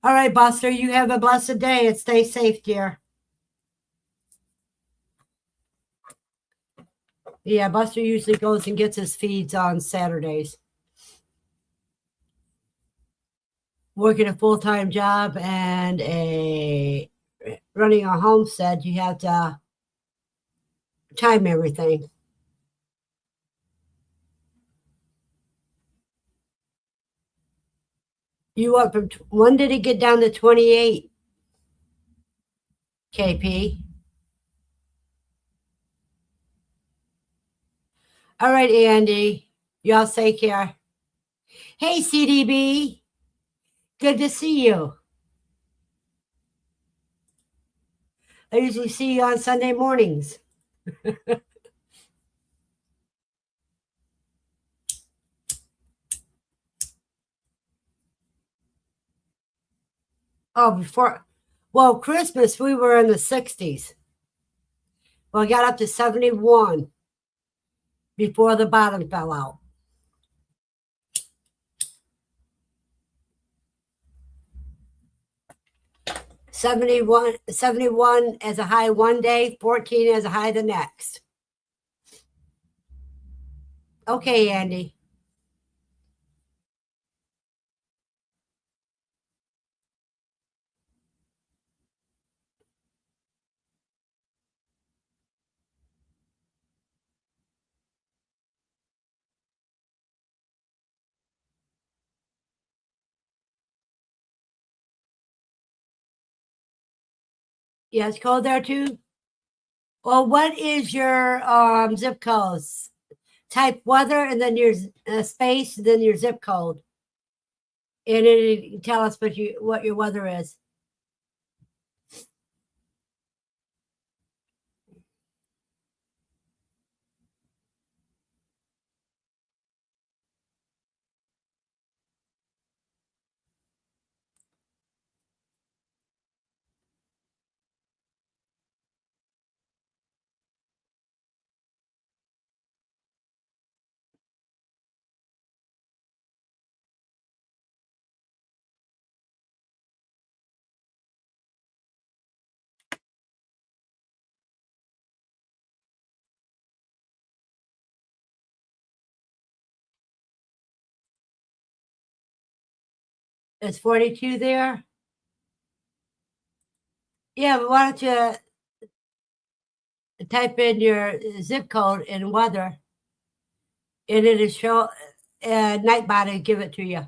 All right, Buster, you have a blessed day and stay safe, dear. Yeah, Buster usually goes and gets his feeds on Saturdays. Working a full-time job and running a homestead, you have to time everything. You went from when did it get down to 28? KP. All right, Andy. Y'all take care. Hey, CDB. Good to see you. I usually see you on Sunday mornings. Christmas, we were in the 60s. Well, I got up to 71 before the bottom fell out. Seventy-one as a high one day, 14 as a high the next. Okay, Andy. Yeah, it's cold there too. Well, what is your zip codes? Type weather and then your space, and then your zip code, and it tell us what your weather is. It's 42 there. Yeah, but why don't you type in your zip code and weather, and it'll show Nightbot will give it to you.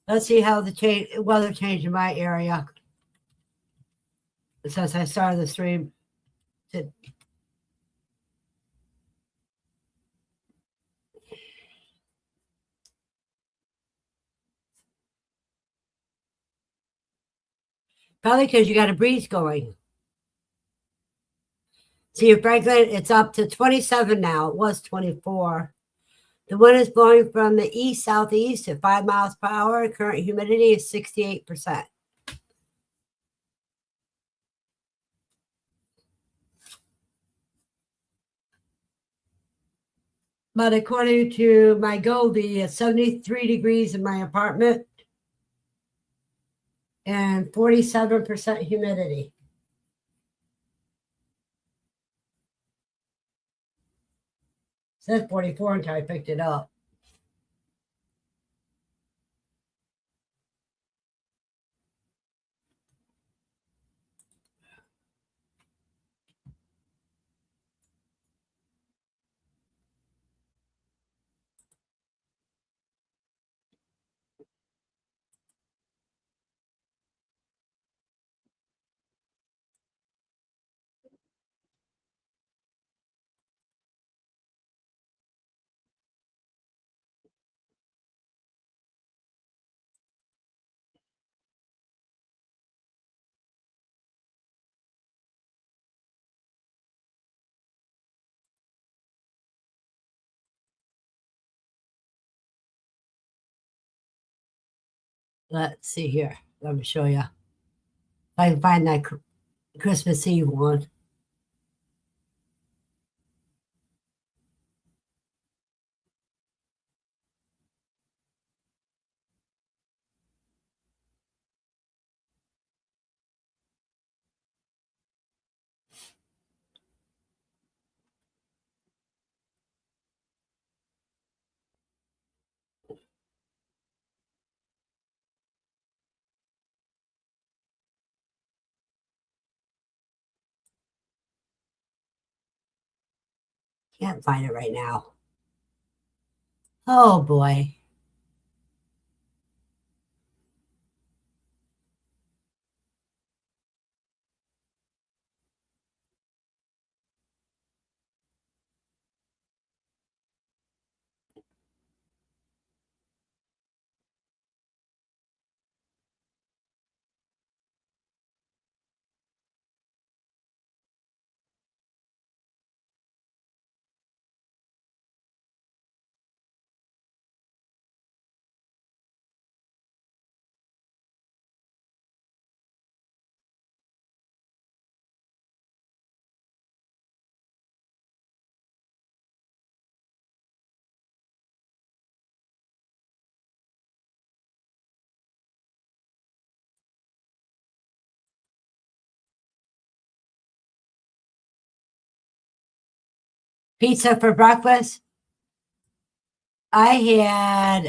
Let's see how the weather changed in my area since I started the stream. Probably because you got a breeze going. See, Franklin, it's up to 27 now. It was 24. The wind is blowing from the east-southeast at 5 miles per hour. Current humidity is 68%. But according to my Goldie, it's 73 degrees in my apartment and 47% humidity. It says 44 until I picked it up. Let's see here. Let me show you. If I can find that Christmas Eve one. Can't find it right now. Oh boy. Pizza for breakfast. I had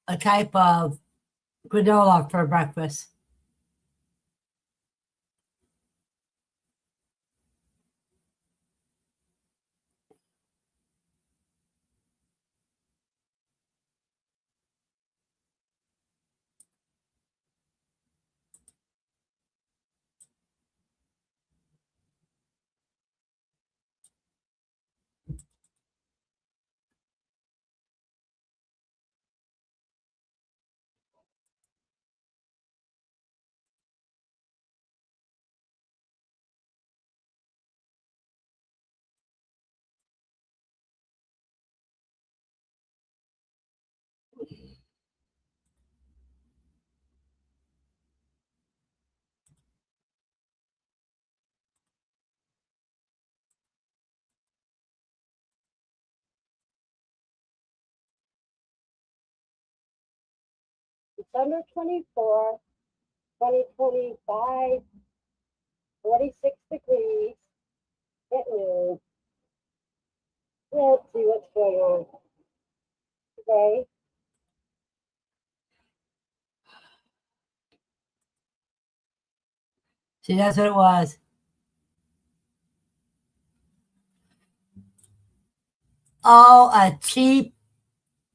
a type of granola for breakfast. December 24, 2025, 46 degrees at noon. Let's see what's going on today. See, that's what it was. Oh, a cheap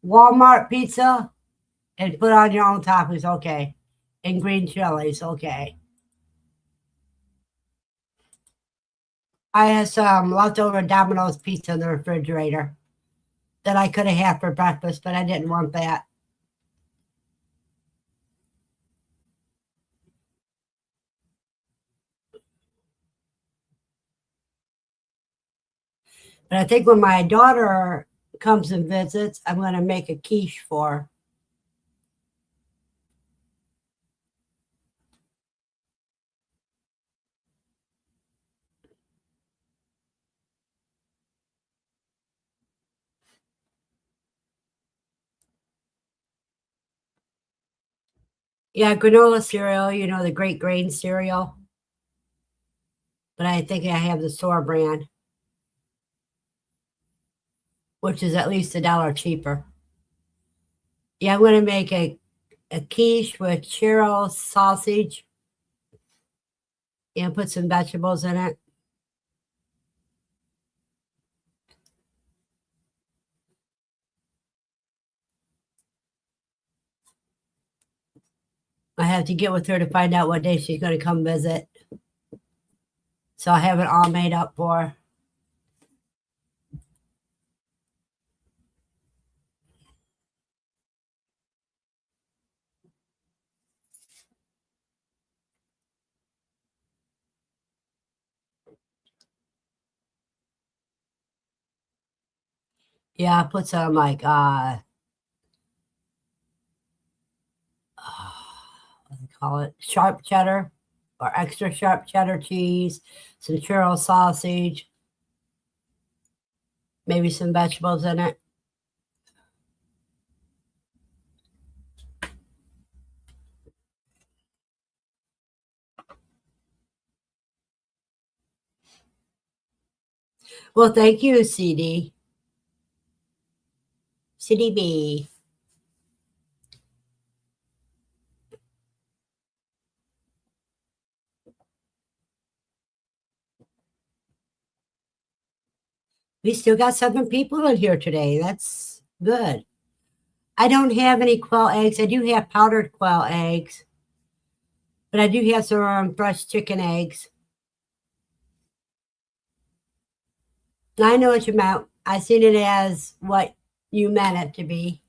Walmart pizza and put on your own toppings, okay. And green chilies, okay. I had some leftover Domino's pizza in the refrigerator that I could have had for breakfast, but I didn't want that. But I think when my daughter comes and visits, I'm going to make a quiche for her. Yeah, granola cereal, you know, the Great Grain cereal. But I think I have the store brand, which is at least $1 cheaper. Yeah, I'm going to make a quiche with churro sausage and put some vegetables in it. I have to get with her to find out what day she's going to come visit. So I have it all made up for her. Yeah, I put some like what do they call it? Sharp cheddar or extra sharp cheddar cheese, some churro sausage, maybe some vegetables in it. Well, thank you, CDB. We still got 7 people in here today. That's good. I don't have any quail eggs. I do have powdered quail eggs, but I do have some fresh chicken eggs. I know what you meant. I seen it as what you meant it to be.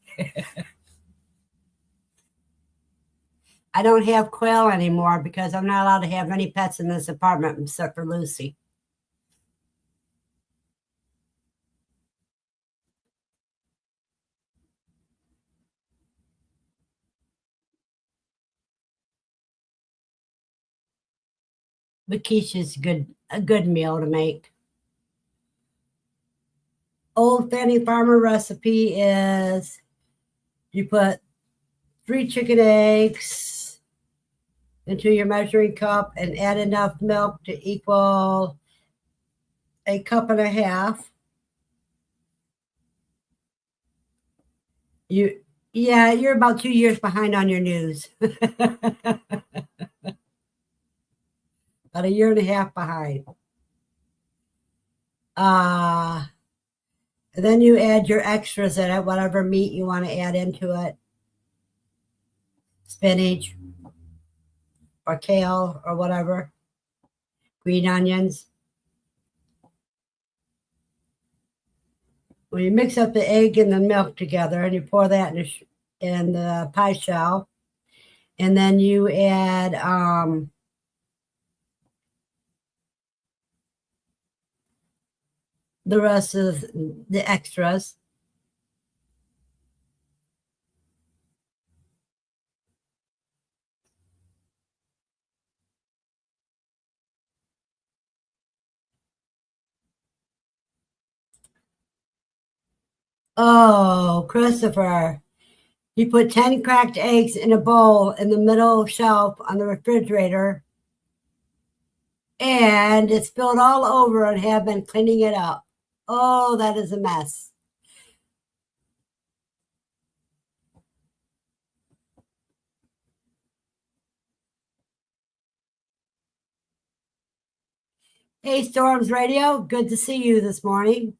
I don't have quail anymore because I'm not allowed to have any pets in this apartment except for Lucy. But quiche is a good meal to make. Old Fanny Farmer recipe is you put 3 chicken eggs into your measuring cup and add enough milk to equal 1.5 cups. Yeah, you're about 2 years behind on your news. About a year and a half behind. And then you add your extras in it, whatever meat you want to add into it. Spinach or kale or whatever. Green onions. When you mix up the egg and the milk together and you pour that in the pie shell, and then you add the rest of the extras. Oh, Christopher. You put 10 cracked eggs in a bowl in the middle shelf on the refrigerator, and it spilled all over and have been cleaning it up. Oh, that is a mess. Hey, Storms Radio. Good to see you this morning.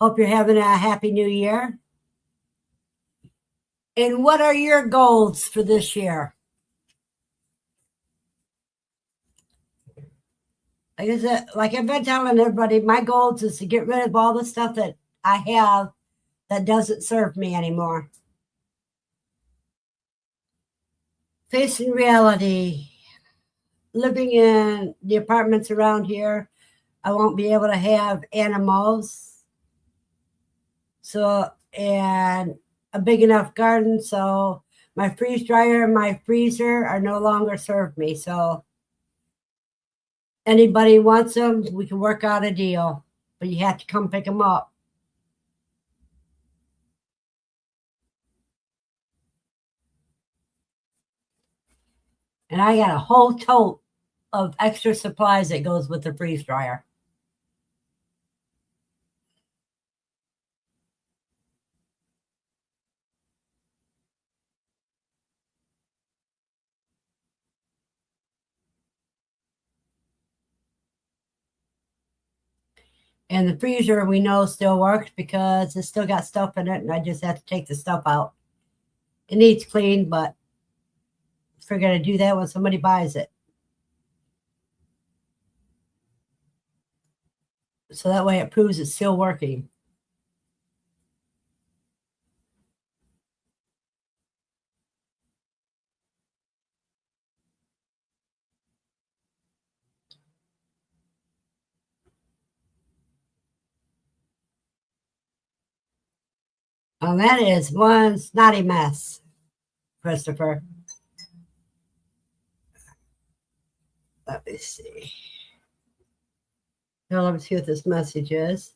Hope you're having a happy new year. And what are your goals for this year? Like I said, like I've been telling everybody, my goals is to get rid of all the stuff that I have that doesn't serve me anymore. Facing reality, living in the apartments around here, I won't be able to have animals. So, and a big enough garden. So my freeze dryer and my freezer are no longer serve me. So anybody wants them, we can work out a deal, but you have to come pick them up. And I got a whole tote of extra supplies that goes with the freeze dryer. And the freezer we know still works because it's still got stuff in it, and I just have to take the stuff out. It needs clean, but we're going to do that when somebody buys it. So that way it proves it's still working. And that is one snotty mess, Christopher. Let me see. Now let me see what this message is.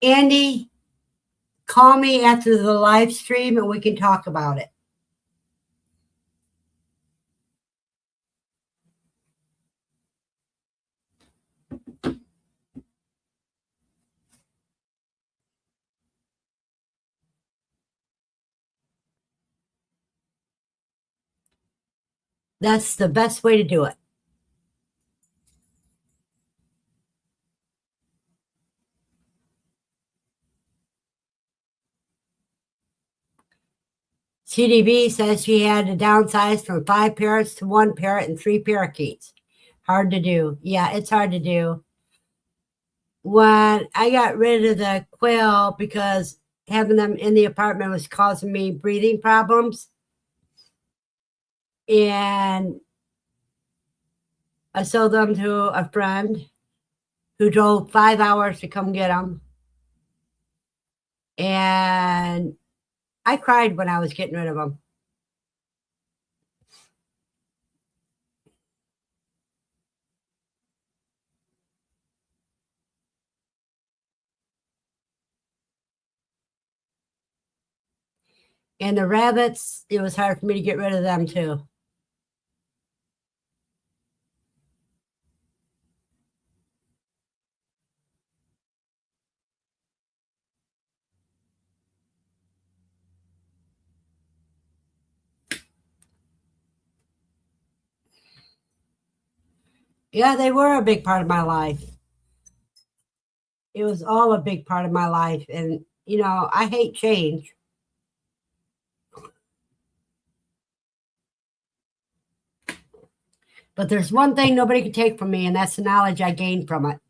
Andy, call me after the live stream and we can talk about it. That's the best way to do it. CDB says she had to downsize from 5 parrots to 1 parrot and 3 parakeets. Hard to do. Yeah, it's hard to do. When I got rid of the quail because having them in the apartment was causing me breathing problems, and I sold them to a friend who drove 5 hours to come get them. And I cried when I was getting rid of them. And the rabbits, it was hard for me to get rid of them too. Yeah, they were a big part of my life. It was all a big part of my life. And, you know, I hate change. But there's one thing nobody can take from me, and that's the knowledge I gained from it.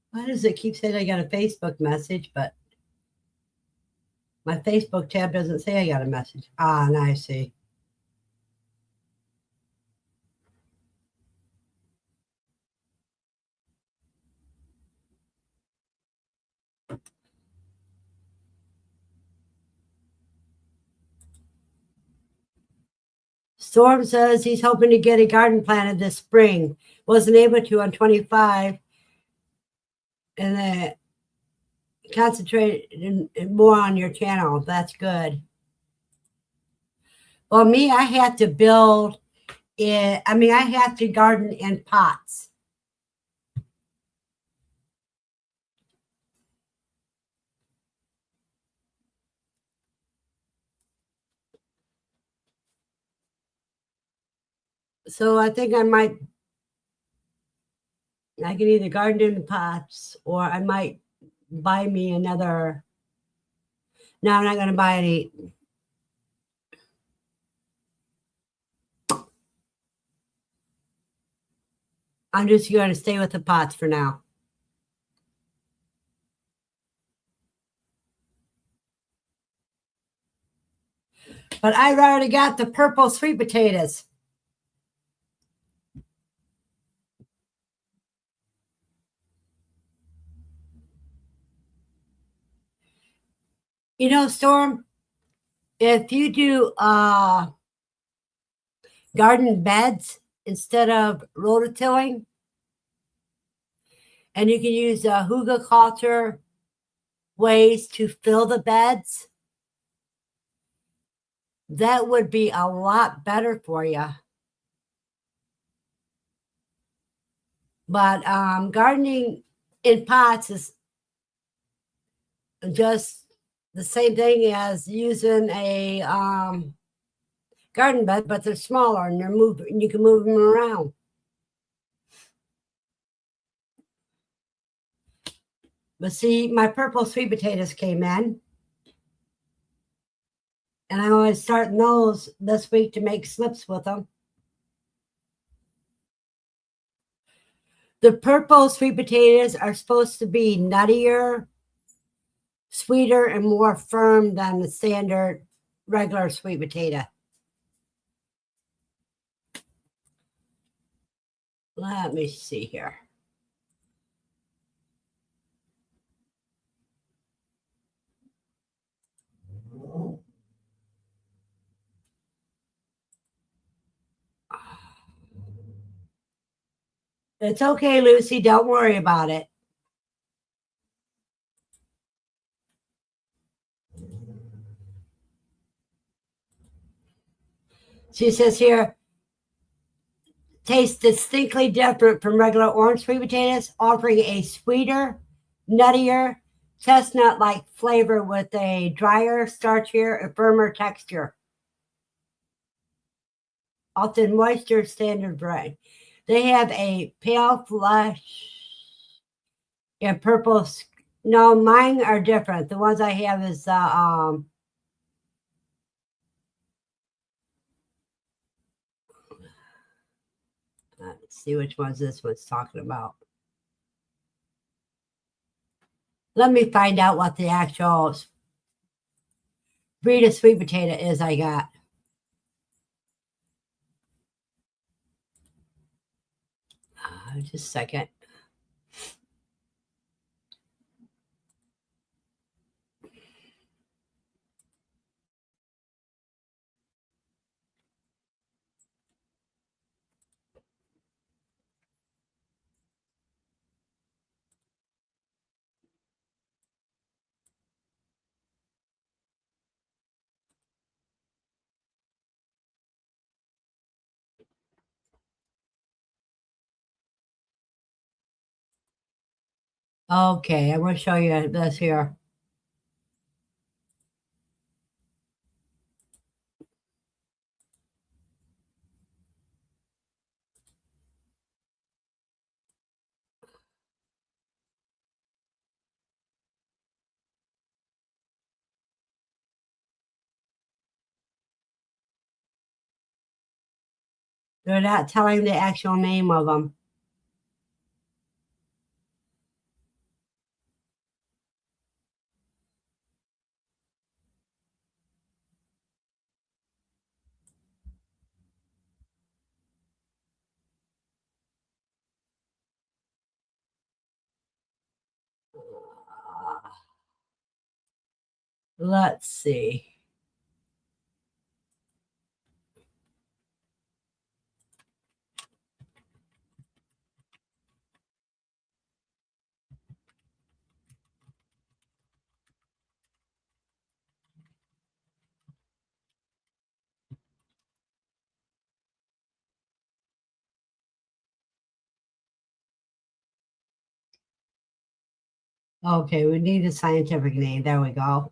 Why does it keep saying I got a Facebook message, but my Facebook tab doesn't say I got a message? Ah, now I see. Storm says he's hoping to get a garden planted this spring. Wasn't able to on 25. And then concentrate more on your channel. That's good. Well, me, I have to build it. I mean, I have to garden in pots. So I think I can either garden in pots or I might buy me another. No, I'm not going to buy any. I'm just going to stay with the pots for now. But I've already got the purple sweet potatoes. You know, Storm, if you do garden beds instead of rototilling, and you can use hugelkultur ways to fill the beds, that would be a lot better for you. But gardening in pots is just the same thing as using a garden bed, but they're smaller and you can move them around. But see, my purple sweet potatoes came in. And I'm always starting those this week to make slips with them. The purple sweet potatoes are supposed to be nuttier, sweeter, and more firm than the standard regular sweet potato. Let me see here. It's okay, Lucy. Don't worry about it. She says here, tastes distinctly different from regular orange sweet potatoes, offering a sweeter, nuttier, chestnut-like flavor with a drier, starchier, and firmer texture. Often moisture standard variety. They have a pale flesh and purple. No, mine are different. The ones I have is let's see which ones this one's talking about. Let me find out what the actual breed of sweet potato is I got. Just a second. Okay, I'm going to show you this here. They're not telling the actual name of them. Let's see. Okay, we need a scientific name. There we go.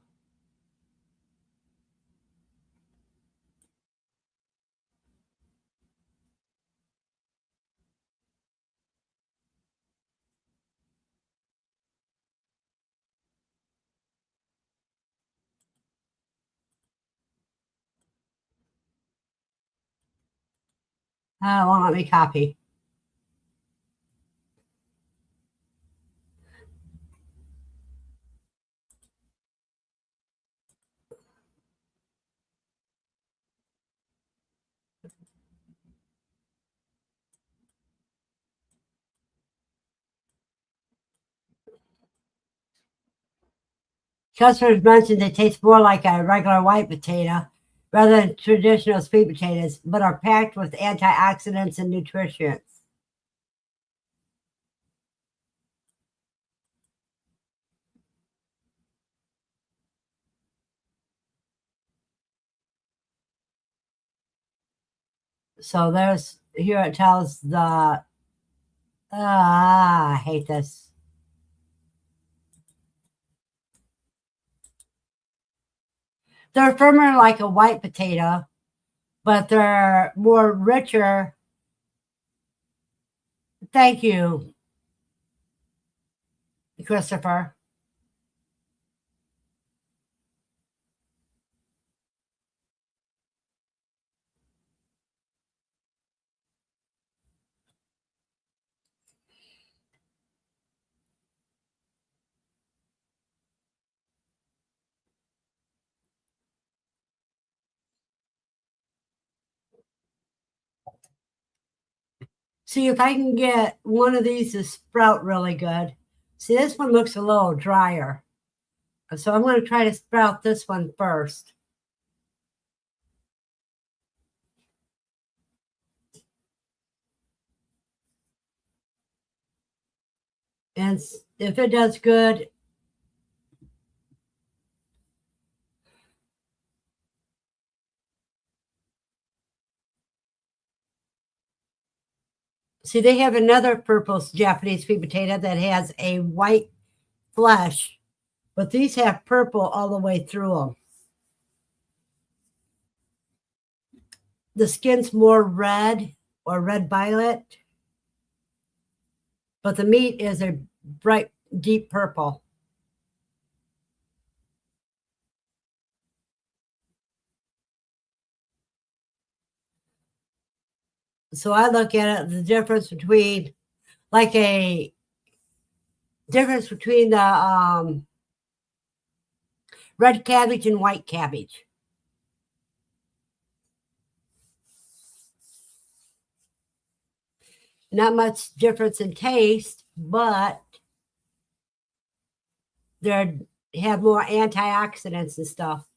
It won't let me copy. Customers mentioned they taste more like a regular white potato rather than traditional sweet potatoes, but are packed with antioxidants and nutrients. So there's, here it tells the, I hate this. They're firmer like a white potato, but they're more richer. Thank you, Christopher. See if I can get one of these to sprout really good. See, this one looks a little drier. So I'm going to try to sprout this one first. And if it does good, see, they have another purple Japanese sweet potato that has a white flesh, but these have purple all the way through them. The skin's more red or red violet, but the meat is a bright, deep purple. So I look at it, the difference between like a difference between the red cabbage and white cabbage. Not much difference in taste, but they have more antioxidants and stuff.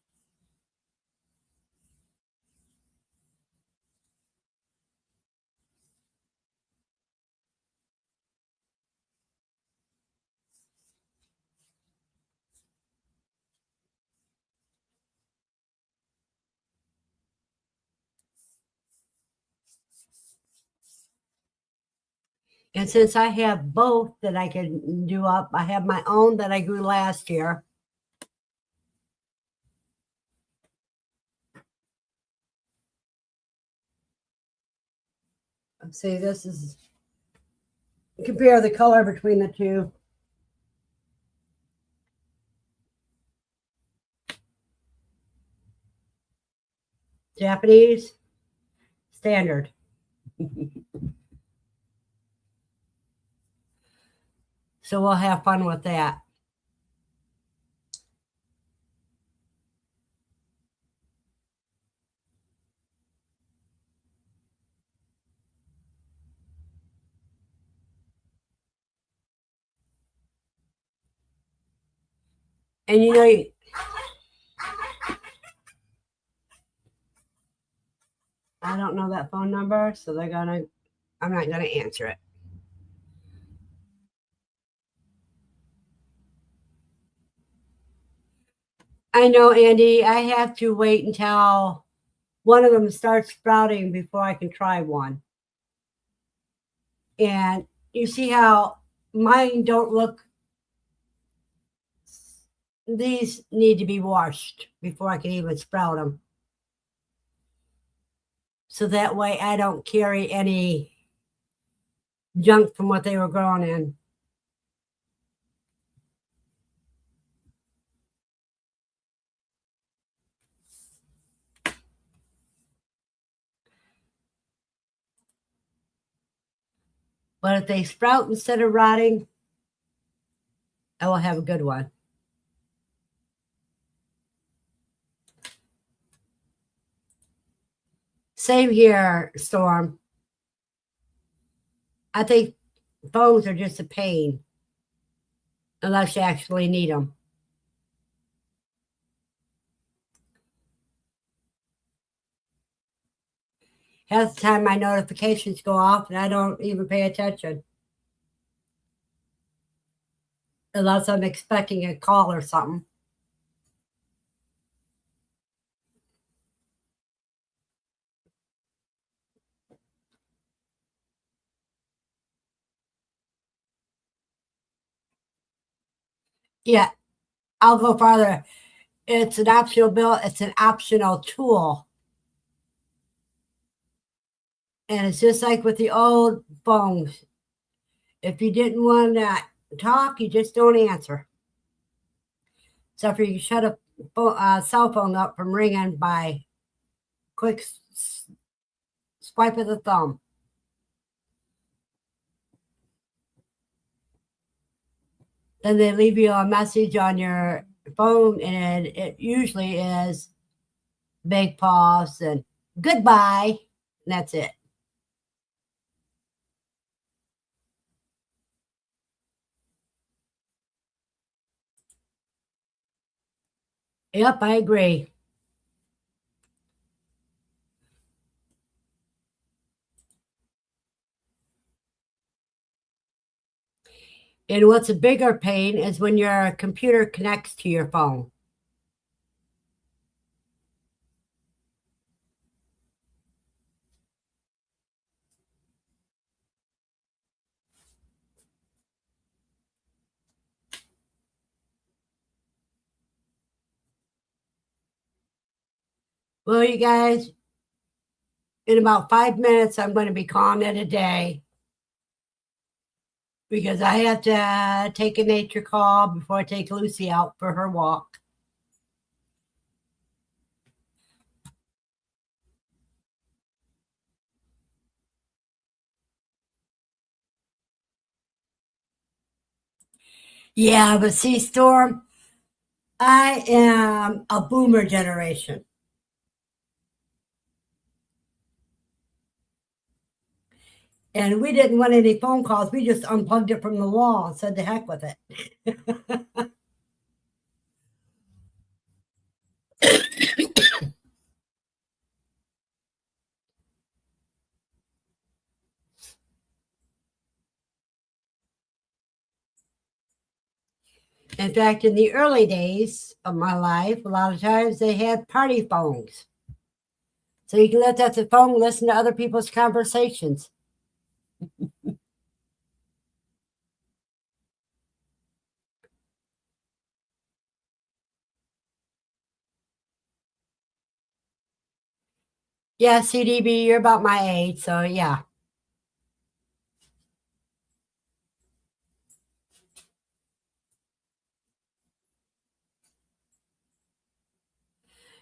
And since I have both that I can do up, I have my own that I grew last year. See, this is, compare the color between the two. Japanese, standard. So we'll have fun with that. And you know, I don't know that phone number, so I'm not gonna answer it. I know, Andy, I have to wait until one of them starts sprouting before I can try one. And you see how mine don't look, these need to be washed before I can even sprout them. So that way I don't carry any junk from what they were grown in. But if they sprout instead of rotting, I will have a good one. Same here, Storm. I think phones are just a pain unless you actually need them. Half the time my notifications go off and I don't even pay attention. Unless I'm expecting a call or something. Yeah, I'll go farther. It's an optional bill. It's an optional tool. And it's just like with the old phones. If you didn't want to talk, you just don't answer. So if you can shut a cell phone up from ringing by quick swipe of the thumb. Then they leave you a message on your phone, and it usually is big pause and goodbye. And that's it. Yep, I agree. And what's a bigger pain is when your computer connects to your phone. Well, you guys, in about 5 minutes, I'm going to be calling it a day because I have to take a nature call before I take Lucy out for her walk. Yeah, but see, Storm, I am a boomer generation. And we didn't want any phone calls. We just unplugged it from the wall and said the heck with it. In fact, in the early days of my life, a lot of times they had party phones. So you can lift up the phone, listen to other people's conversations. Yeah, CDB, you're about my age, so yeah.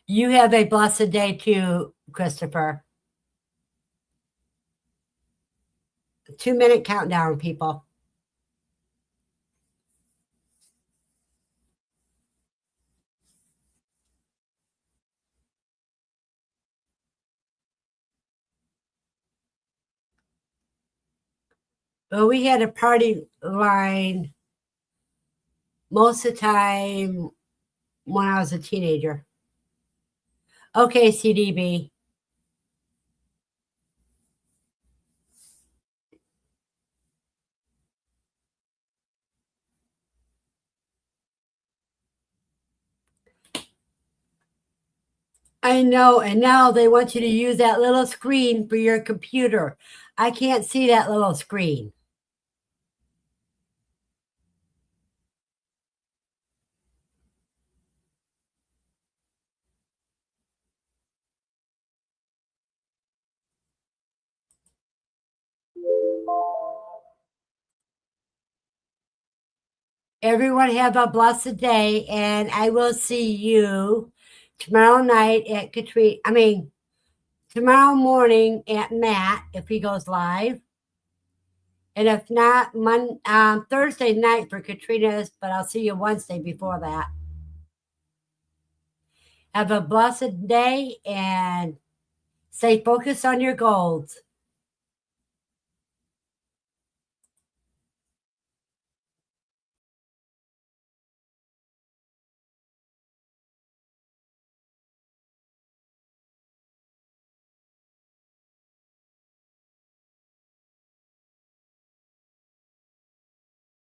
You have a blessed day too, Christopher. 2-minute countdown, people. Well, we had a party line most of the time when I was a teenager. Okay, CDB. I know, and now they want you to use that little screen for your computer. I can't see that little screen. Everyone have a blessed day, and I will see you tomorrow night at Katrina. Tomorrow morning at Matt if he goes live, and if not, Thursday night for Katrina's. But I'll see you Wednesday before that. Have a blessed day and stay focused on your goals.